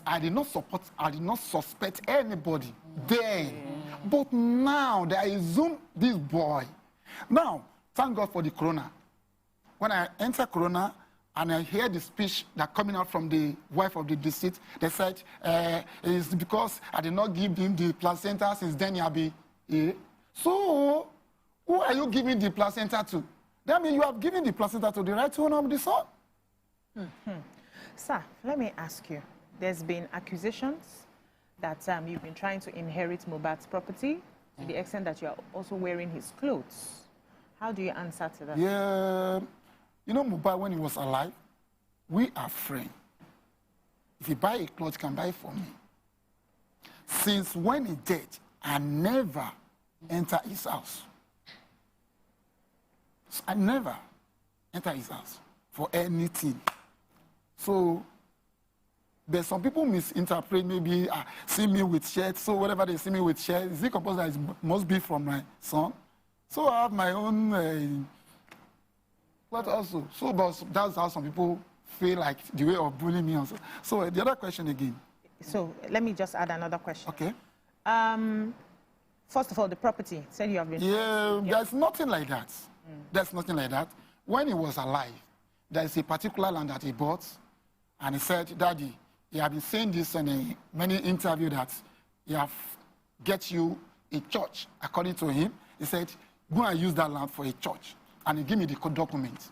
I did not suspect anybody then. But now that I assume this boy. Now, thank God for the corona. When I enter corona, and I hear the speech that coming out from the wife of the deceased, they said, it's because I did not give him the placenta since then he'll be here. So, who are you giving the placenta to? That means you have given the placenta to the right owner of the son. Sir, let me ask you. There's been accusations that you've been trying to inherit Mohbad's property to the extent that you're also wearing his clothes. How do you answer to that? Yeah. You know, Mohbad, when he was alive, we are friends. If you buy a cloth, you can buy it for me. Since when he dead, I never enter his house. I never enter his house for anything. So there's some people misinterpret, maybe see me with shirts, so whatever they see me with shirts, is it composed that it must be from my son? So I have my own plot also. So but that's how some people feel like the way of bullying me also. So the other question again. So let me just add another question. Okay. First of all, the property, said you have been... Yeah, there's nothing like that. There's nothing like that. When he was alive, there's a particular land that he bought, and he said, Daddy, he had been saying this in many interviews that he have get you a church, according to him. He said, go and use that land for a church. And he gave me the document.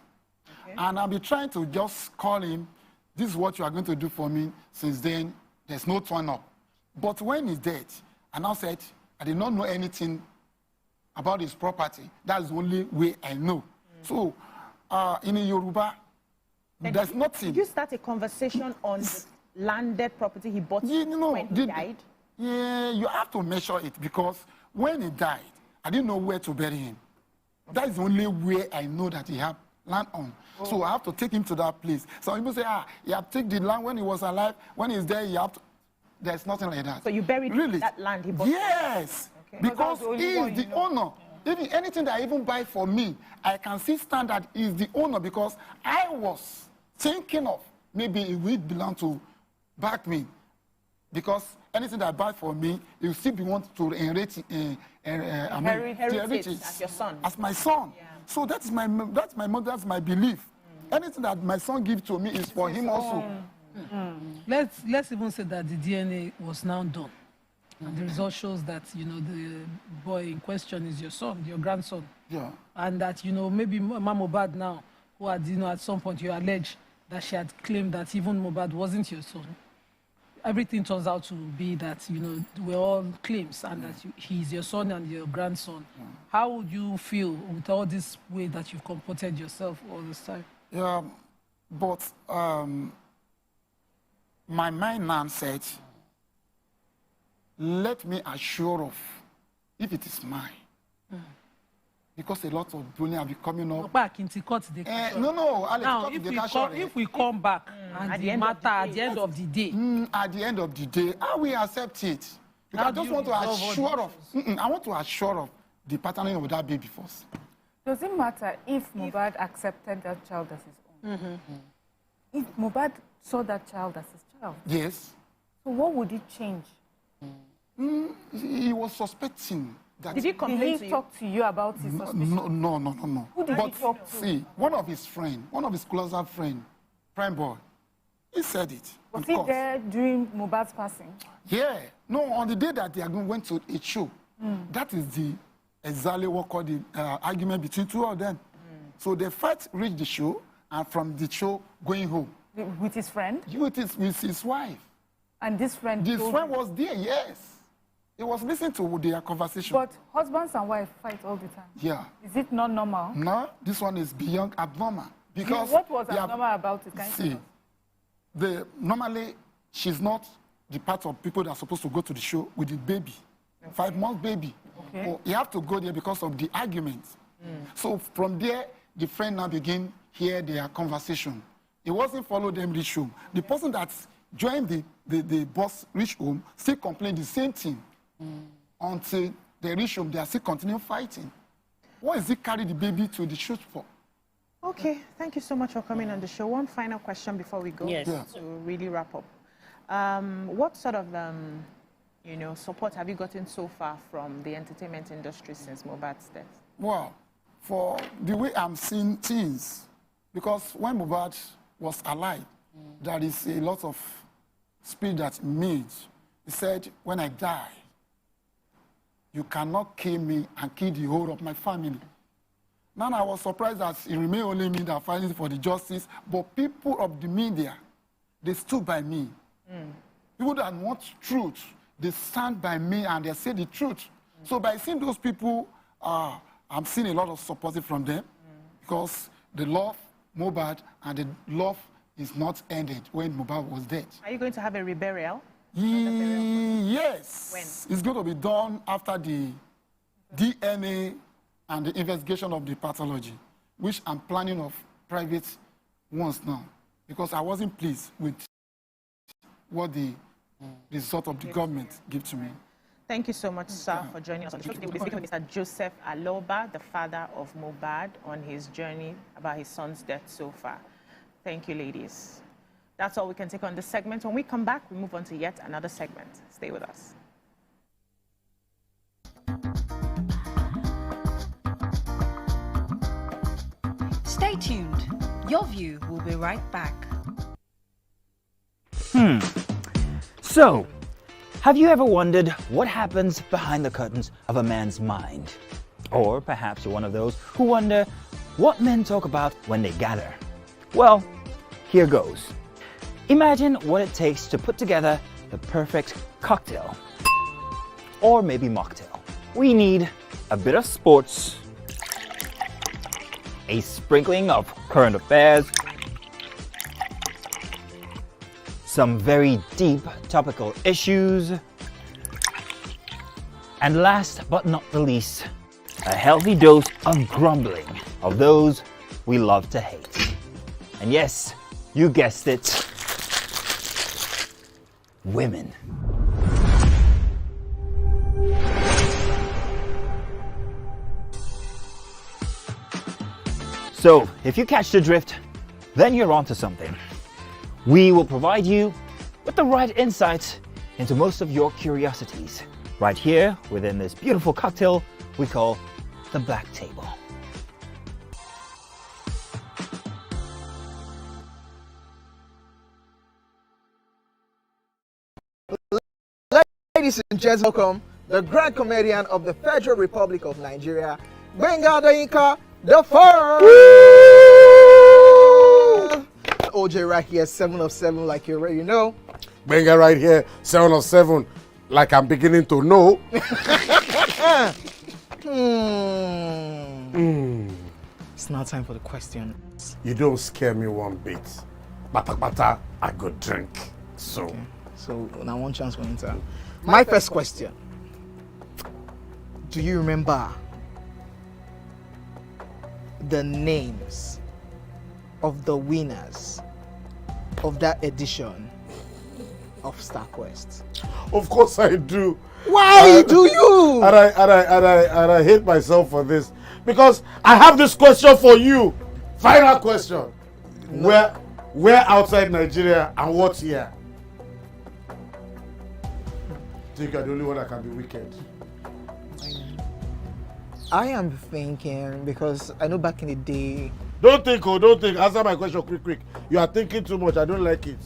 Okay. And I'll be trying to just call him, this is what you are going to do for me. Since then, there's no turn up. But when he's dead, I now said, I did not know anything about his property. That's the only way I know. So, in Yoruba, there's nothing. Did you start a conversation on the landed property he bought when he died? Yeah, you have to measure it, because when he died, I didn't know where to bury him. That is the only way I know that he had land on. Oh. So I have to take him to that place. Some people say, he have taken the land when he was alive. When he's there, you have to... There's nothing like that. So you buried that land he bought? Yes, okay. Because he is the owner. Even anything that I even buy for me, I can see stand that he is the owner, because I was thinking of maybe it will belong to back me. Because anything that I buy for me, you still be want to inherit it as your son. As my son. Yeah. So that's my belief. Anything that my son gives to me is for him also. Let's even say that the DNA was now done. And the result shows that, the boy in question is your son, your grandson. Yeah. And that, maybe Mohbad now, who had, at some point you allege that she had claimed that even Mohbad wasn't your son. Everything turns out to be that, we're all claims, and that he's your son and your grandson. Yeah. How would you feel with all this way that you've comported yourself all this time? Yeah, but my mind now said, let me assure of if it is mine. Because a lot of bullying have been coming up. Back into court, now, if we come back at the end of the day, at the end of the day, I will accept it. Because I just want to assure of. I want to assure of the patterning of that baby first. Does it matter if Mohbad accepted that child as his own? If Mohbad saw that child as his child? Yes. So what would it change? He was suspecting. Did he complain to you? Talk to you about his suspicion? No. Who did he talk to? See, one of his closer friend, prime boy, he said it. Was he there during Mohbad's passing? Yeah. No, on the day that they went to a show, that is exactly what called the argument between two of them. So the fight reached the show, and from the show, going home. With his friend? With his wife. And this friend? This friend was there, yes. He was listening to their conversation. But husbands and wives fight all the time. Yeah. Is it not normal? No, this one is beyond abnormal. Because what was abnormal about it? Normally, she's not the part of people that are supposed to go to the show with the baby. Okay. 5-month baby. Okay. So you have to go there because of the arguments. So from there, the friend now begin hear their conversation. He wasn't follow them reach home. The person that joined the boss reach home still complained the same thing. Until they reach home, they are still continuing fighting. What is he carry the baby to the shoot for? Okay, thank you so much for coming on the show. One final question before we go to really wrap up. What sort of support have you gotten so far from the entertainment industry since Mohbad's death? Well, for the way I'm seeing things, because when Mohbad was alive, there is a lot of spirit that means. He said, when I die, you cannot kill me and kill the whole of my family. Now I was surprised that it remained only me that fighting for the justice, but people of the media, they stood by me. People that want truth, they stand by me and they say the truth. So by seeing those people, I'm seeing a lot of support from them because they love Mohbad and the love is not ended when Mohbad was dead. Are you going to have a reburial? Yes. When? It's going to be done after the DNA and the investigation of the pathology, which I'm planning of private ones now. because I wasn't pleased with what the result of the government gave to me. Thank you so much, sir, for joining us on the show today. We'll be speaking with Mr. Joseph Aloba, the father of Mohbad, on his journey about his son's death so far. Thank you, ladies. That's all we can take on this segment. When we come back, we move on to yet another segment. Stay with us. Stay tuned. Your View will be right back. So, have you ever wondered what happens behind the curtains of a man's mind? Or perhaps you're one of those who wonder what men talk about when they gather. Well, here goes. Imagine what it takes to put together the perfect cocktail. Or maybe mocktail. We need a bit of sports, a sprinkling of current affairs, some very deep topical issues, and last but not the least, a healthy dose of grumbling of those we love to hate. And yes, you guessed it, women. So, if you catch the drift, then you're onto something. We will provide you with the right insights into most of your curiosities, right here within this beautiful cocktail we call the Black Table. Ladies and gentlemen, welcome the grand comedian of the Federal Republic of Nigeria, Gbenga Adeyinka the First. OJ right here, 7 of 7, like you already know. Gbenga right here, 7 of 7, like I'm beginning to know. It's now time for the questions. You don't scare me one bit. Bata, I go drink. So. Okay. So now one chance for enter. My first question. Do you remember the names of the winners of that edition of StarQuest? Of course I do. Why do you? And I hate myself for this, because I have this question for you. Final question. No. Where outside Nigeria and what year? I think you're the only one that can be wicked. I am thinking, because I know back in the day. Don't think. Answer my question quick. You are thinking too much. I don't like it.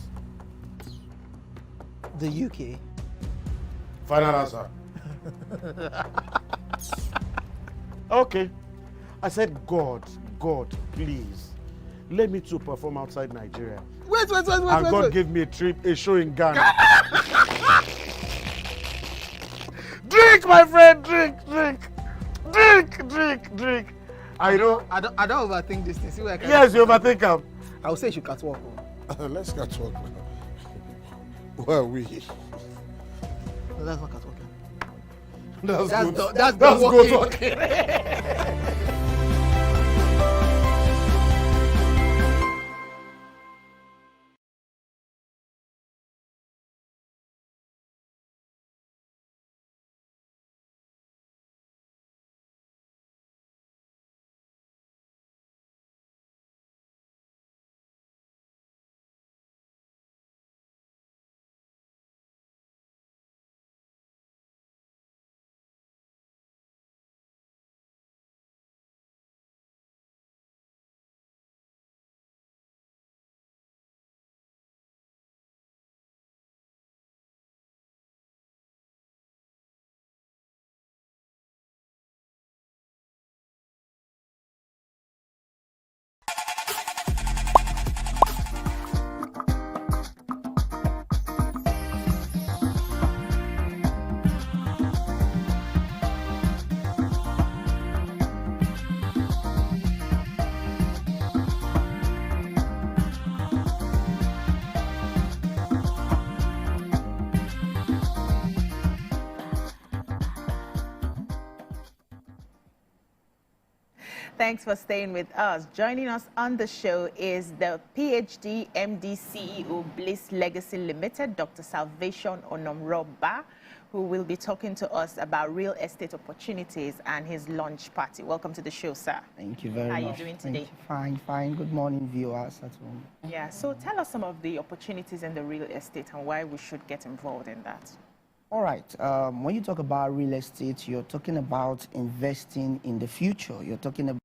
The UK. Final answer. Okay. I said, God, please, let me to perform outside Nigeria. Wait. And God gave me a show in Ghana. Drink, my friend, drink. I don't overthink this thing. See where I can. Yes, you overthink them. I would say you should catwalk. Let's catwalk. Where are we? No, that's not catwalking. That's good walking. Thanks for staying with us. Joining us on the show is the PhD MD CEO Bliss Legacy Limited, Dr. Salvation Onomroba, who will be talking to us about real estate opportunities and his launch party. Welcome to the show, sir. Thank you very much. How are you doing today? Fine, fine. Good morning, viewers at home. Yeah, so tell us some of the opportunities in the real estate and why we should get involved in that. All right. When you talk about real estate, you're talking about investing in the future. You're talking about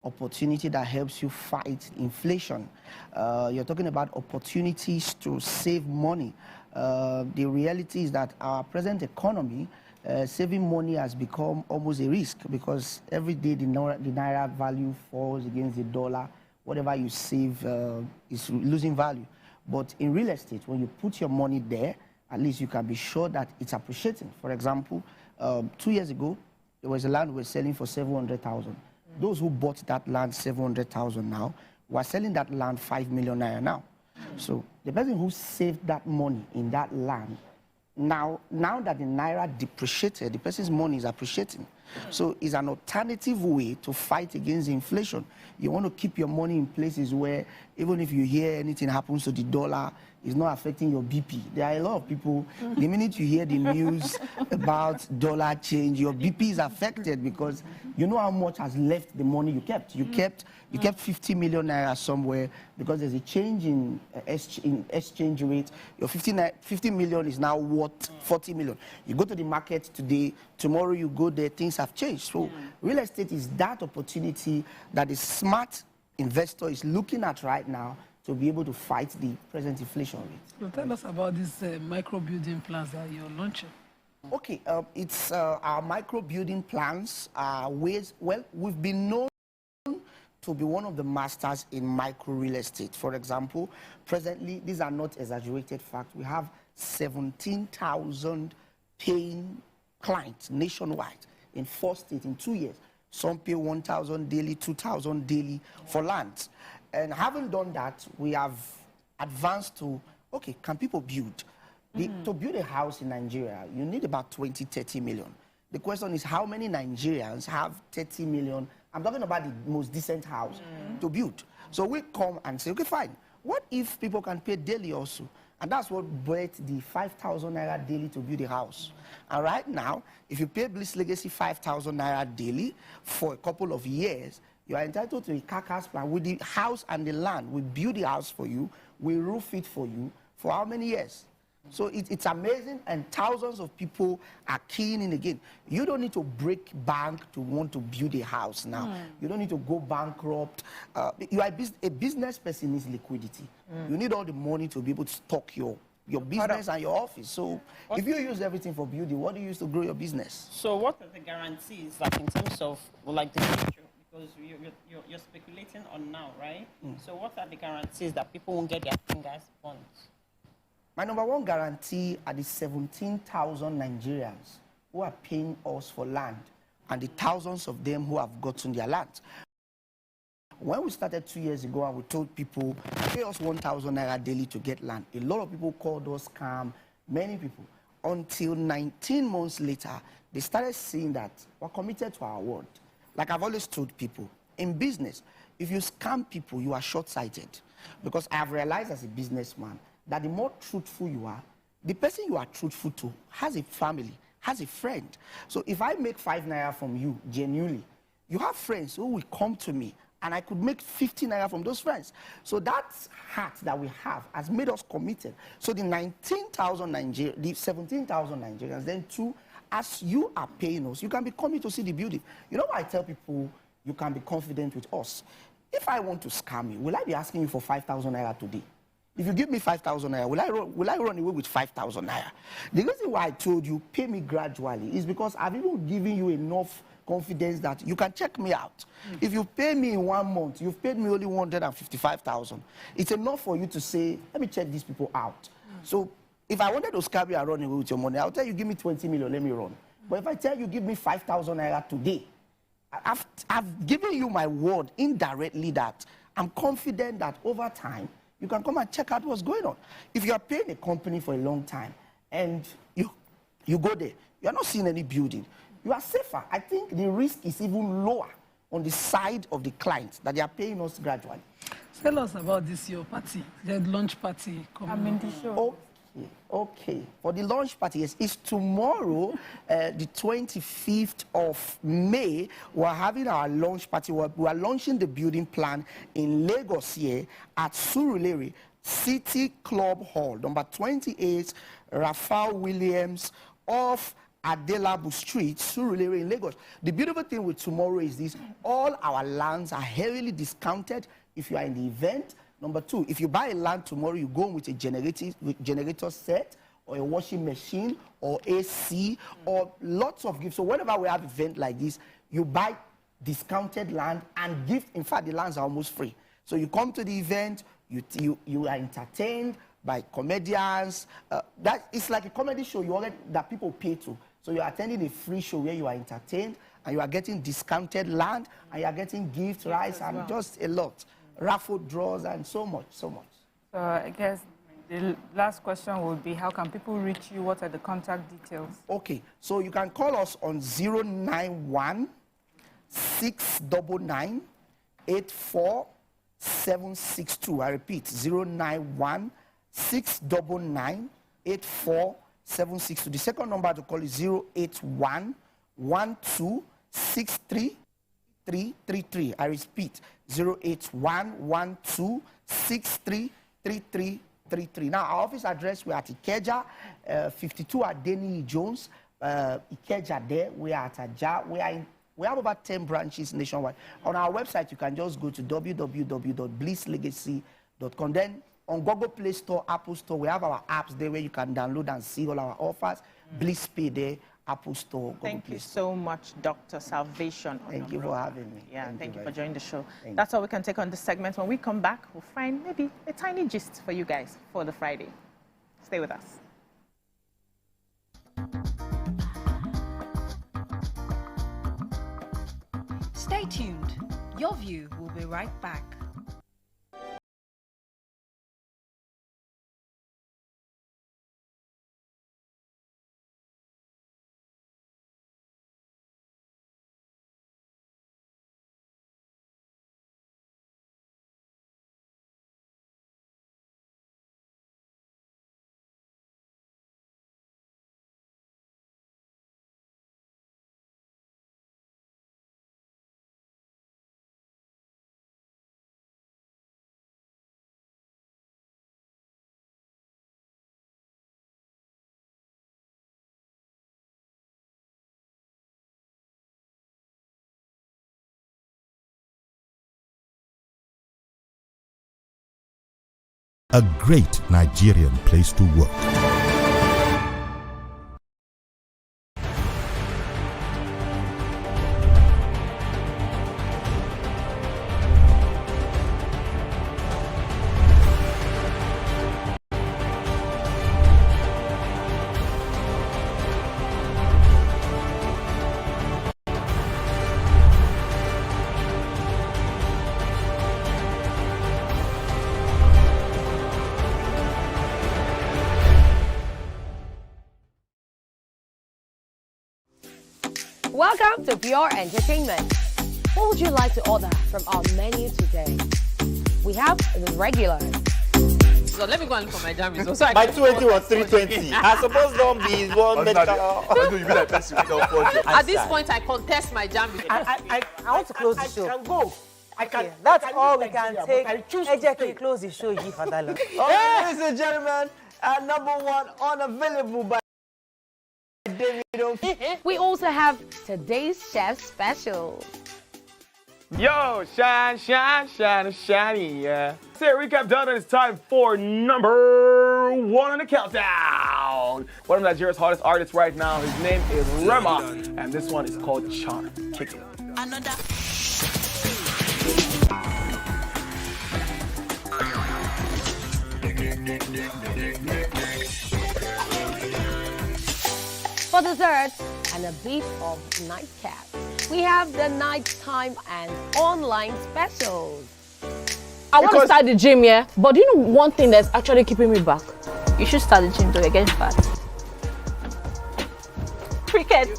opportunity that helps you fight inflation. You're talking about opportunities to save money. The reality is that our present economy, saving money has become almost a risk because every day the naira value falls against the dollar. Whatever you save is losing value. But in real estate, when you put your money there, at least you can be sure that it's appreciating. For example, 2 years ago, there was a land we were selling for 700,000. Those who bought that land 700,000 now were selling that land 5 million naira now. So the person who saved that money in that land, now that the naira depreciated, the person's money is appreciating. So it's an alternative way to fight against inflation. You want to keep your money in places where even if you hear anything happens to the dollar, it's not affecting your BP. There are a lot of people, the minute you hear the news about dollar change, your BP is affected because you know how much has left the money you kept. You kept 50 million naira somewhere because there's a change in exchange rate. Your 50 million is now worth 40 million. You go to the market today, tomorrow you go there, things have changed. So real estate is that opportunity that the smart investor is looking at right now to be able to fight the present inflation rate. So tell us about these micro building plans that you're launching. Okay, it's our micro building plans are ways, well, we've been known to be one of the masters in micro real estate. For example, presently, these are not exaggerated facts. We have 17,000 paying clients nationwide in 4 states in 2 years. Some pay 1,000 daily, 2,000 daily for lands. And having done that, we have advanced to, okay, can people build? To build a house in Nigeria, you need about 20, 30 million. The question is how many Nigerians have 30 million? I'm talking about the most decent house to build. So we come and say, okay, fine. What if people can pay daily also? And that's what brought the 5,000 naira daily to build a house. And right now, if you pay Bliss Legacy 5,000 naira daily for a couple of years, you are entitled to a carcass plan with the house and the land. We build the house for you. We roof it for you for how many years? So it's amazing, and thousands of people are keying in again. You don't need to break bank to want to build a house now. You don't need to go bankrupt. You are a business person needs liquidity. You need all the money to be able to stock your business and your office. So if you use everything for building, what do you use to grow your business? So what are the guarantees, like in terms of like the future? Because you're speculating on now, right? So what are the guarantees that people won't get their fingers burnt? My number one guarantee are the 17,000 Nigerians who are paying us for land and the thousands of them who have gotten their land. When we started 2 years ago and we told people, pay us 1,000 naira daily to get land, a lot of people called us scam, many people. Until 19 months later, they started seeing that we're committed to our word. Like I've always told people, in business, if you scam people, you are short-sighted. Because I have realized as a businessman that the more truthful you are, the person you are truthful to has a family, has a friend. So if I make 5 naira from you, genuinely, you have friends who will come to me and I could make 50 naira from those friends. So that heart that we have has made us committed. So the 19,000 Nigerians, the 17,000 Nigerians, then too, as you are paying us, you can be coming to see the building. You know why I tell people you can be confident with us? If I want to scam you, will I be asking you for 5,000 naira today? If you give me 5,000 naira, will I run away with 5,000 naira? The reason why I told you pay me gradually is because I've even given you enough confidence that you can check me out. If you pay me in 1 month, you've paid me only 155,000. It's enough for you to say, let me check these people out. So if I wanted to scam you and run away with your money, I'll tell you, give me 20 million, let me run. But if I tell you, give me 5,000 naira today, I've given you my word indirectly that I'm confident that over time, you can come and check out what's going on. If you are paying a company for a long time and you go there, you're not seeing any building, you are safer. I think the risk is even lower on the side of the clients that they are paying us gradually. Tell us about this your party, the launch party. I'm in the show. Okay. For the launch party, yes, it's tomorrow, the 25th of May. We're having our launch party. We are launching the building plan in Lagos here at Surulere City Club Hall, number 28, Raphael Williams, off Adelabu Street, Surulere in Lagos. The beautiful thing with tomorrow is this: all our lands are heavily discounted if you are in the event. Number two, if you buy a land tomorrow, you go with a generator set or a washing machine or AC or lots of gifts. So whenever we have an event like this, you buy discounted land and gift. In fact, the lands are almost free. So you come to the event, you are entertained by comedians. It's like a comedy show that people pay to. So you're attending a free show where you are entertained and you are getting discounted land and you are getting gift, rice, and just a lot. Raffle draws and so much. So I guess the last question would be, how can people reach you? What are the contact details? Okay, so you can call us on 091 699 84762. I repeat, 091 699 84762. The second number to call is 081 1263 333. I repeat, 081 12633333. Now, our office address, we are at Ikeja, 52 Adeni Jones, Ikeja there. We are at Aja. We have about 10 branches nationwide. On our website, you can just go to www.blisslegacy.com. Then on Google Play Store, Apple Store, we have our apps there where you can download and see all our offers. Bliss Pay there, Apple Store, Google Thank Play you Store. so much, Dr. Salvation. Thank you for having me. Yeah, thank you for joining the show. Thank That's all we can take on this segment. When we come back, we'll find maybe a tiny gist for you guys for the Friday. Stay with us. Stay tuned. Your View will be right back. A great Nigerian place to work. Welcome to Pure Entertainment. What would you like to order from our menu today? We have the regulars. So let me go and look for my jam results. So My 280 was 320. I suppose don't be one medical. At this point, I contest my jam results. I want to close the show. I can go. I can. Okay, that's all we can Nigeria, take. but I choose to stay. Close the show, G. Fadala. Ladies and gentlemen, at number one, unavailable by We also have today's chef special. Yo, shiny, yeah. Say recap done, and it's time for number one on the countdown. One of Nigeria's hottest artists right now, his name is Rema, and this one is called Charm. Kick it. Another. For dessert and a bit of nightcap, we have the nighttime and online specials. I want to start the gym, yeah? But do you know one thing that's actually keeping me back? You should start the gym to get fat. Cricket.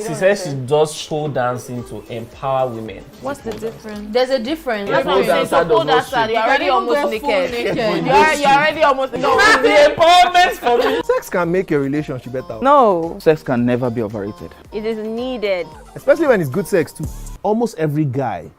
She says she does pole dancing to empower women. What's the difference? There's a difference. Yeah, That's what I'm saying. So pole dancer, you're already almost naked. You're already almost naked. No, the empowerment for me. Sex can make a relationship better. No. Sex can never be overrated. It is needed. Especially when it's good sex too. Almost every guy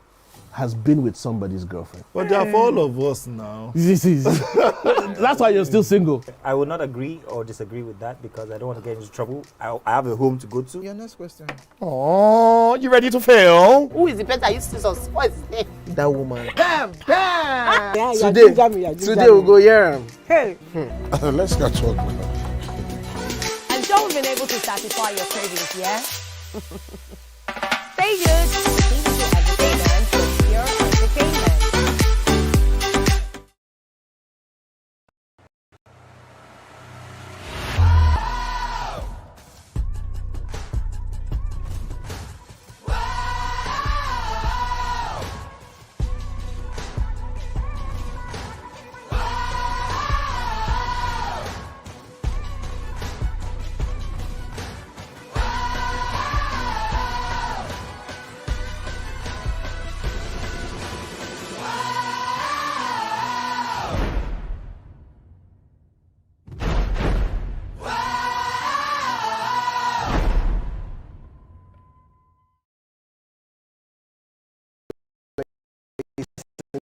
has been with somebody's girlfriend. But they are for all of us now. That's why you're still single. I would not agree or disagree with that because I don't want to get into trouble. I have a home to go to. Your next question. Oh, you ready to fail? Who is the person you see us? What is his name? That woman. Damn! Yeah, Today we'll go here. Hey! Let's catch up. I'm sure we've been able to satisfy your cravings, yeah? Stay good. TVC Entertainment with your entertainment.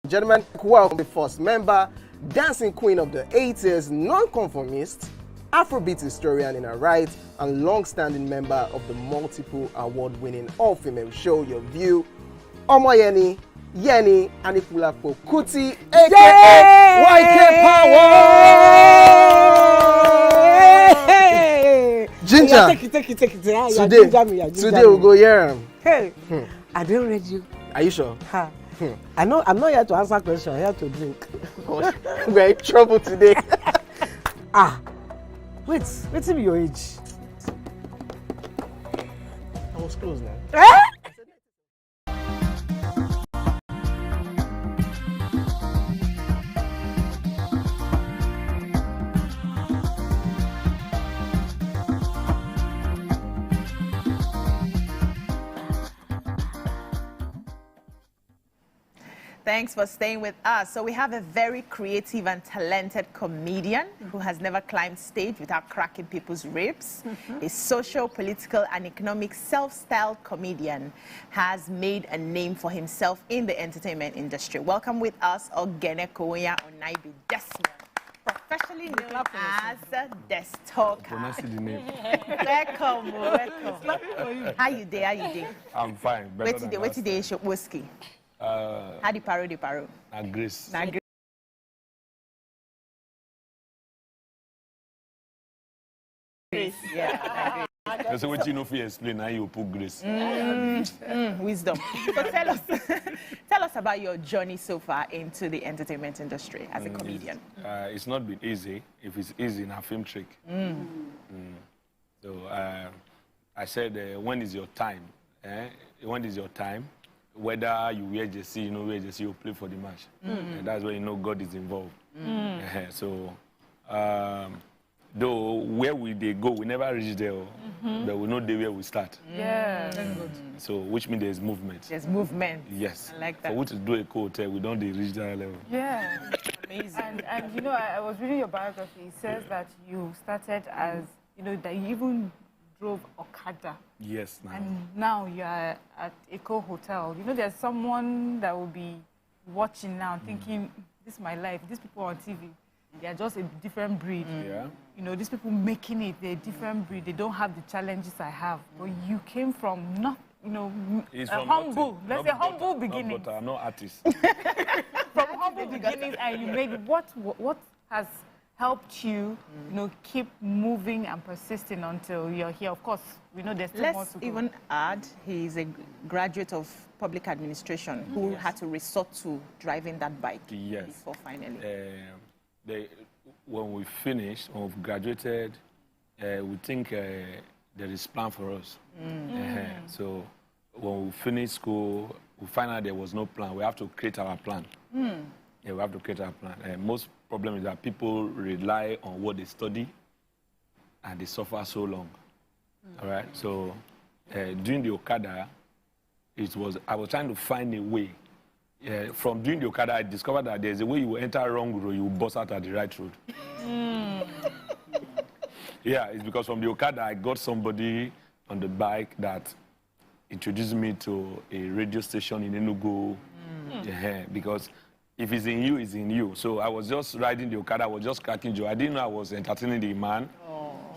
Gentlemen, welcome the first member, dancing queen of the 80s, non-conformist, Afrobeat historian in her right, and long-standing member of the multiple award-winning all-female show Your View, Omoyeni, Yeni, Anikulapo Kuti, aka YK Power! Ginger, Take it. Today we'll go here. Hey, I don't read you. Are you sure? Ha. I'm not here to answer questions, I'm here to drink. We're in trouble today. Wait till your age. I was close now. Thanks for staying with us. So we have a very creative and talented comedian who has never climbed stage without cracking people's ribs. A social, political, and economic self-styled comedian has made a name for himself in the entertainment industry. Welcome with us, Ogene Koya Onaibi Desmond, professionally known as DESTALKER. Welcome. How you doing? I'm fine. Wait till they show whiskey. How the paro? Na grace. Yeah. That's what you know if you explain how you put grace. Wisdom. So tell us about your journey so far into the entertainment industry as a comedian. It's not been easy. If it's easy, na film trick. So I said, when is your time? When is your time? Whether you wear jersey, you know wear jersey, you play for the match. And that's where you know God is involved. So, though where they go, we never reach there, but we know where we start. Yeah, very good. So, which means there's movement. There's movement. Yes. I like that. For we to do a co-hotel, we don't reach that level. Yeah. Amazing. And you know, I was reading your biography. It says that you started as, you know, that you even drove Okada. Yes, now. And now you are at Eco Hotel. You know, there's someone that will be watching now thinking, this is my life. These people on TV, they are just a different breed. Yeah. You know, these people making it, they're a different breed. They don't have the challenges I have. But you came from not, you know, humble. Let's say humble beginnings. I'm not artist. From humble beginnings, and you made what has helped you, you know, keep moving and persisting until you're here. Of course, we know there's still more to go. Let's even add, he's a graduate of public administration who had to resort to driving that bike before finally. When we finish, when we've graduated, we think there is plan for us. So when we finish school, we find out there was no plan. We have to create our plan. Yeah, we have to create our plan. Most problem is that people rely on what they study and they suffer so long. All right, so doing the Okada, I was trying to find a way. From doing the Okada, I discovered that there's a way you enter wrong road, you bust out at the right road. Yeah, it's because from the Okada, I got somebody on the bike that introduced me to a radio station in Enugu. Yeah, because if it's in you, it's in you. So I was just riding the Okada, I was just cracking joke. I didn't know I was entertaining the man.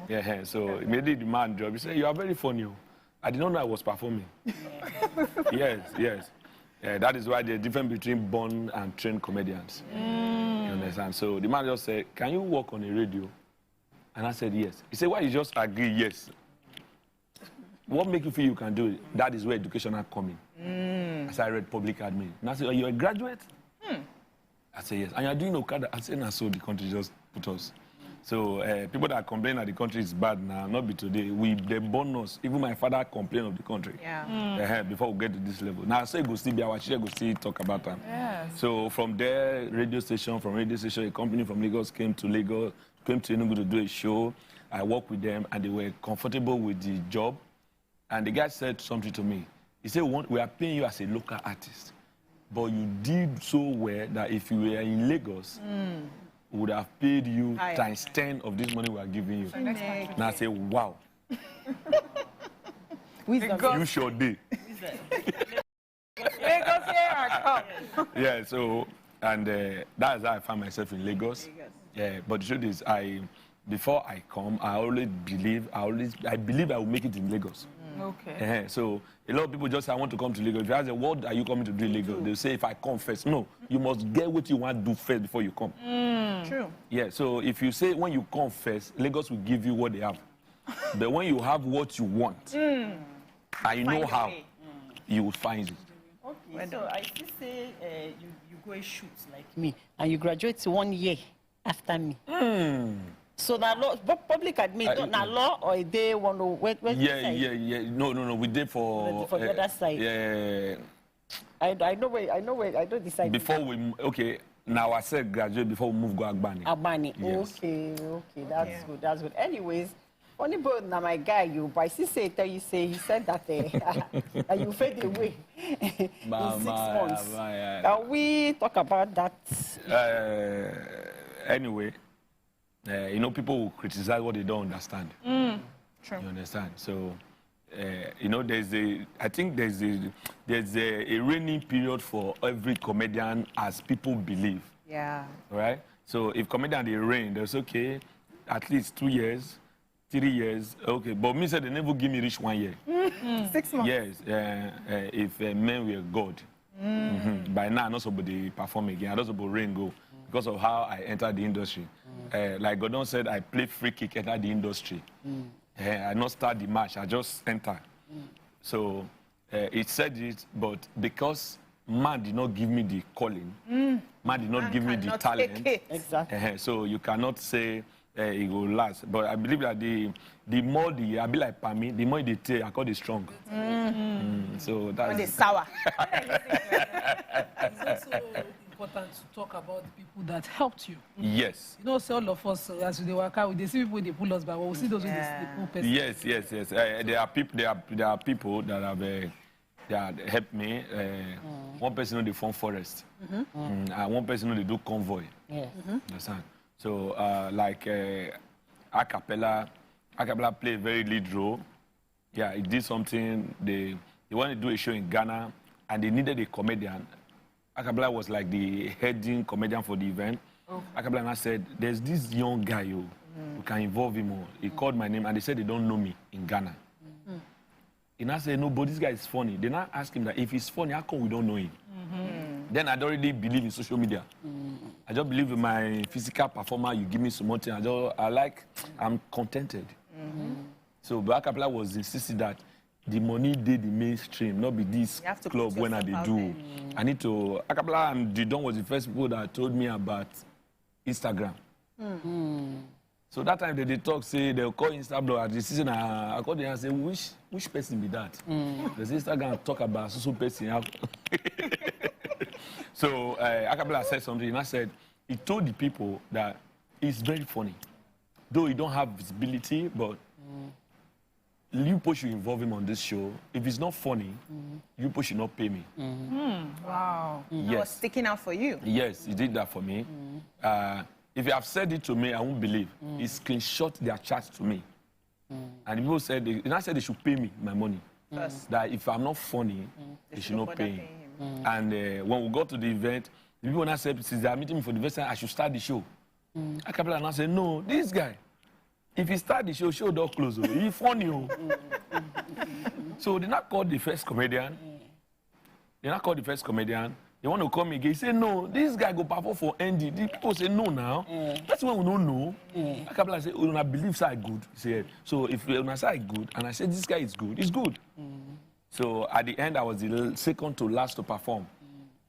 Yeah, so immediately the man job, he said, "You are very funny." I did not know I was performing. Yes. That is why there's a difference between born and trained comedians. You understand? So the man just said, "Can you work on a radio?" And I said, "Yes." He said, "Why you just agree yes?" What makes you feel you can do it? That is where education are coming. As I read public admin. And I said, "Are you a graduate?" I said, "Yes." "And you're doing Okada?" I said, "No, so the country just put us." So people that complain that the country is bad now, not be today. They born us. Even my father complained of the country. Before we get to this level. Now I say go still be our chair, go still talk about them. So from there, from radio station, a company from Lagos came to Enugu to do a show. I worked with them and they were comfortable with the job. And the guy said something to me. He said, "We are paying you as a local artist, but you did so well that if you were in Lagos, we would have paid you times 10 of this money we are giving you." And I say, "Wow." You sure did. Yeah, so, and that's how I found myself in Lagos. Yeah, but the truth is, before I come, I believe I will make it in Lagos. Okay. So a lot of people just say, "I want to come to Lagos." If you ask them, "What are you coming to do in Lagos?" They'll say, "If I come first." No, you must get what you want to do first before you come. True. Yeah, so if you say when you come first, Lagos will give you what they have. But when you have what you want, I know how, you will find it. Okay, so I still say you go and shoot like me, and you graduate 1 year after me. So now law, public admin, now law or they want to wait. Yeah. No. We did for the other side. Yeah. I know where. I don't decide. Before we now I said graduate before we move go Agbani. Agbani. Yes. Okay. That's good. Anyways, only boy now my guy but I still say tell you say he said that that you fade away in 6 months. Can we talk about that? Anyway. People will criticize what they don't understand. True. You understand? So, I think there's a reigning period for every comedian as people believe. Yeah. Right? So if comedian they reign, there's okay, at least 2 years, 3 years, okay. But me said they never give me reach 1 year. 6 months. Yes. If men were God. By now, not somebody perform again. I don't suppose rain go. Because of how I entered the industry. Like Gordon said, I play free kick, enter the industry. I not start the match, I just enter. So it said it, but because man did not give me the calling, man did not give me the talent. Exactly. So you cannot say it will last. But I believe that the more I be like Pami, the more they take, I call it strong. So that's... When it's sour. It's also important to talk about the people that helped you. Yes. Say all of us, as we work out, we see people, they pull us back, but we see those who they pull person. Yes. There are people that have helped me. One person on the phone forest. And one person on the do convoy. Yes. Understand? So, a cappella played a very lead role. Yeah, it did something. They wanted to do a show in Ghana, and they needed a comedian. Akabla was like the heading comedian for the event. Akabla said, "There's this young guy, we can involve him more." He called my name, and they said they don't know me in Ghana. He now said, "No, but this guy is funny." They now asked him that if he's funny, how come we don't know him? Then I don't really believe in social media. I just believe in my physical performance. You give me some more thing. I'm contented. So Akabla was insisting that the money did the mainstream, not be this club when I did do. I need to. Akabla and Didon was the first people that told me about Instagram. So that time they talk, say they'll call Instagram at the season. I called them and say, which person be that? Does Instagram talk about social person? So Akabla said something, and I said, he told the people that it's very funny. Though he don't have visibility, but Lupo should involve him on this show. If it's not funny, Lupo should not pay me. Wow. Yes. I was sticking out for you. Yes, he did that for me. If you have said it to me, I won't believe. He screenshot their chat to me. And people said, they should pay me my money. That if I'm not funny, they should not pay him. And when we got to the event, the people now said, since they are meeting me for the first time, I should start the show. I kept on and said, no, this guy, if he start the show door close. He's funny. So they not call the first comedian. They want to come again. He say, no, this guy go perform for ND. The people say no now. That's when we don't know. I kept on say, oh, I believe side good. He said, so if my side good, and I said this guy is good, it's good. So at the end, I was the second to last to perform.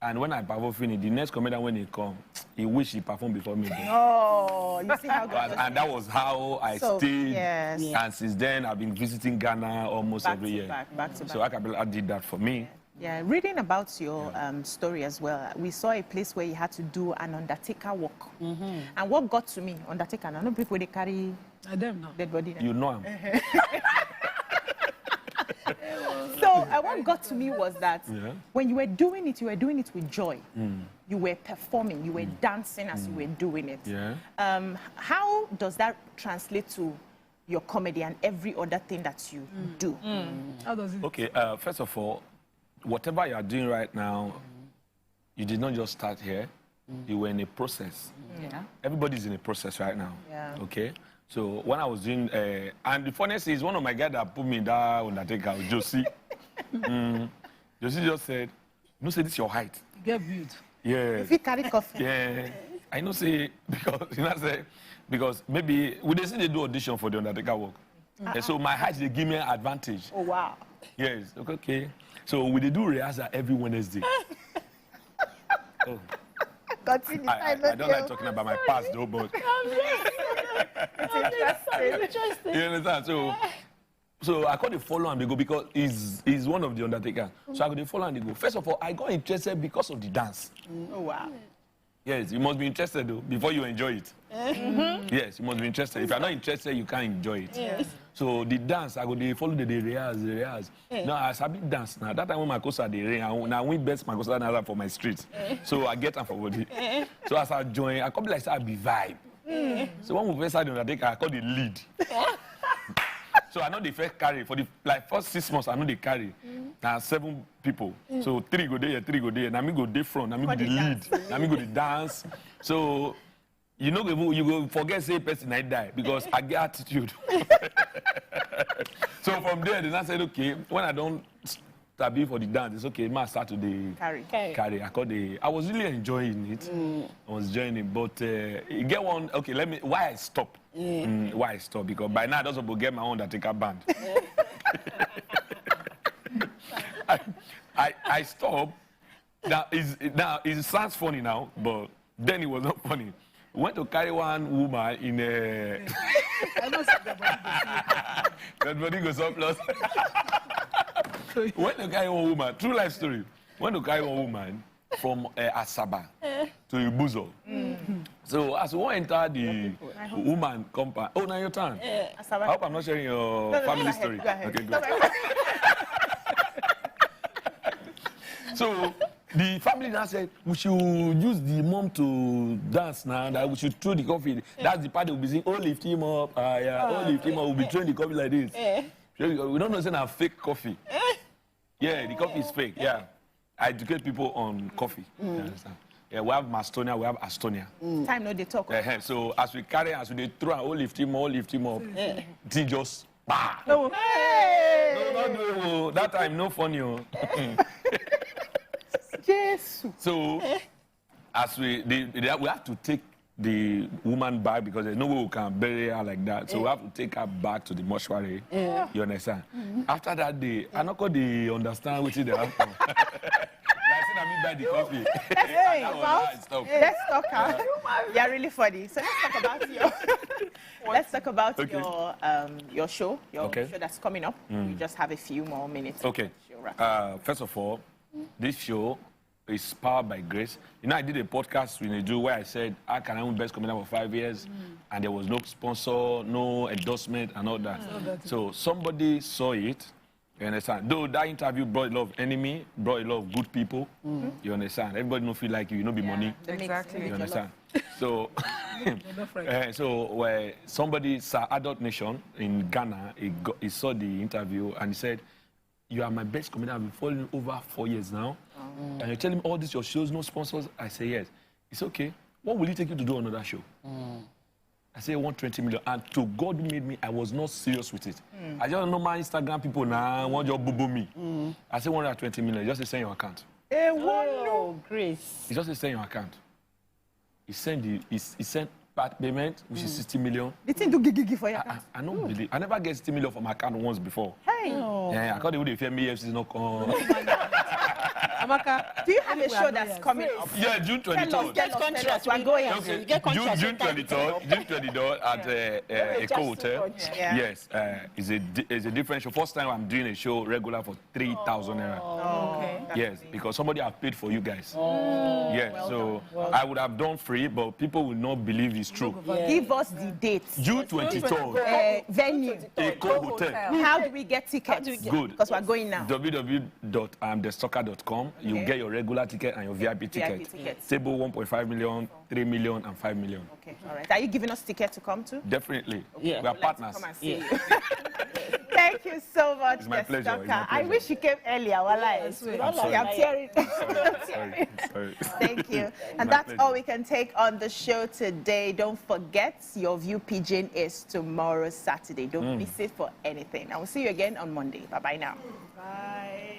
And when I perform finish, the next comedian when he come, he wish he performed before me. Oh, you see how good. And that was how I stayed. Yes. And since then, I've been visiting Ghana almost every year. Back to back. So Akabela did that for me. Yeah, reading about your story as well, we saw a place where you had to do an undertaker walk. And what got to me, undertaker, I know people, they carry dead body. You know him. So what got to me was that when you were doing it with joy. You were performing, you were dancing as you were doing it. How does that translate to your comedy and every other thing that you do? How does it? Okay, first of all, whatever you are doing right now, you did not just start here. You were in a process. Everybody's in a process right now. Okay? So when I was doing, and the funniest is one of my guys that put me in that undertaker, Josie. Josie just said, "No, say this is your height." You get built. Yeah. If you carry coffee. Yeah. I know say because maybe we didn't see they do audition for the undertaker work. And so my height they give me an advantage. Oh wow. Yes. Okay. So we do rehearsal every Wednesday. Continue. I don't like talking about my past though, but it's interesting. You understand? So I call the follow and they go because he's one of the undertaker. So I go the follow and they go. First of all, I got interested because of the dance. Oh wow. Yes, you must be interested though before you enjoy it. Yes, you must be interested. If you're not interested, you can't enjoy it. Yes. So the dance, I go they follow the rehearse. Now I sabi dance now. That time when my costa they ring, I win best my costa now for my street. So I get them for body. So as I join, I come like I be vibe. So when we first started the undertaker, I call the lead. So I know they first carry for the first 6 months. I know they carry. Now 7 people. So 3 go there, 3 go there. Now me go there front. Now me go the lead. Now me go the dance. So you know you go forget say person I die because I get attitude. So from there, then I said, okay, when I don't study for the dance, it's okay. I start to the carry. I was really enjoying it. I was enjoying it, but you get one. Okay, why I stop? Why I stop? Because by now I don't supposed to get my own undertaker band. I stop. Now it sounds funny now, but then it was not funny. We went to carry one woman in a. I know that body goes up plus. Went to carry one woman. True life story. Went to carry one woman from Asaba to Ibuzo. So as we enter the woman compound. Oh, now your turn. I hope I'm not sharing your family story. Go ahead. Okay, good. So the family now said we should use the mom to dance now. That we should throw the coffee. That's the part they will be saying, "Oh, lift him up." Oh, lift him up. We'll be throwing the coffee like this. We don't know saying fake coffee. Yeah, the coffee is fake. Yeah, I educate people on coffee. You understand? Yeah, we have Mastonia, we have Astonia. Time no they talk. So as we carry, as we throw, oh, lift him up. They just bah. No. Hey. No. That time no funny. Yes. So, as we have to take the woman back because there's no way we can bury her like that. So we have to take her back to the mortuary. You understand? After that day, I not could understand what they happen. Like I me buy the coffee. Let's talk. You're really funny. So let's talk about your show. Your show that's coming up. We just have a few more minutes. Okay. First of all, this show it's powered by grace. You know, I did a podcast with Edu where I said, how can I win best comedian for 5 years? And there was no sponsor, no endorsement and all that. So somebody saw it, you understand? Though that interview brought a lot of enemy, brought a lot of good people, you understand? Everybody don't feel like you don't be money. Exactly. You understand? So, where somebody, Sir Adult Nation in Ghana, he saw the interview and he said, you are my best comedian. I've been following you over 4 years now. And you're telling me all this, your shows, no sponsors? I say, yes. It's okay. What will it take you to do another show? I say, I want 20 million. And to God who made me, I was not serious with it. I just know my Instagram people now want your boo me. I say, 120 million. Just send your account. Hey, no, Grace. He just send your account. He sent part payment, which is 60 million. The thing do gigi for your account. I don't believe. I never get 60 million from my account once before. Hey. Yeah, I can't even fear me if it's not come. Amaka, do you have a show that's coming up? Yeah, June 23rd. Get contract. We're going. Okay. Get contract. June 23rd at a hotel. Yes, it's a different show. First time I'm doing a show regular for 3,000 naira. Okay. Yes, because somebody have paid for you guys. Yes, well so done. I would have done free, but people will not believe it's true. Give us the dates. June 23rd. Venue. Eco Hotel. How do we get tickets? Good. Because we're going now. www.destalker.com. You get your regular ticket and your VIP ticket. Table 1.5 million, 3 million, and 5 million. Okay, all right. Are you giving us tickets to come to? Definitely. Okay. We are partners. Come and see you. Thank you so much, It's my pleasure. It's my Destalker. I pleasure. wish you came earlier. I'm tearing. Sorry. Thank you. And that's all we can take on the show today. Don't forget, your View Pigeon is tomorrow, Saturday. Don't miss it for anything. I will see you again on Monday. Bye-bye now. Bye.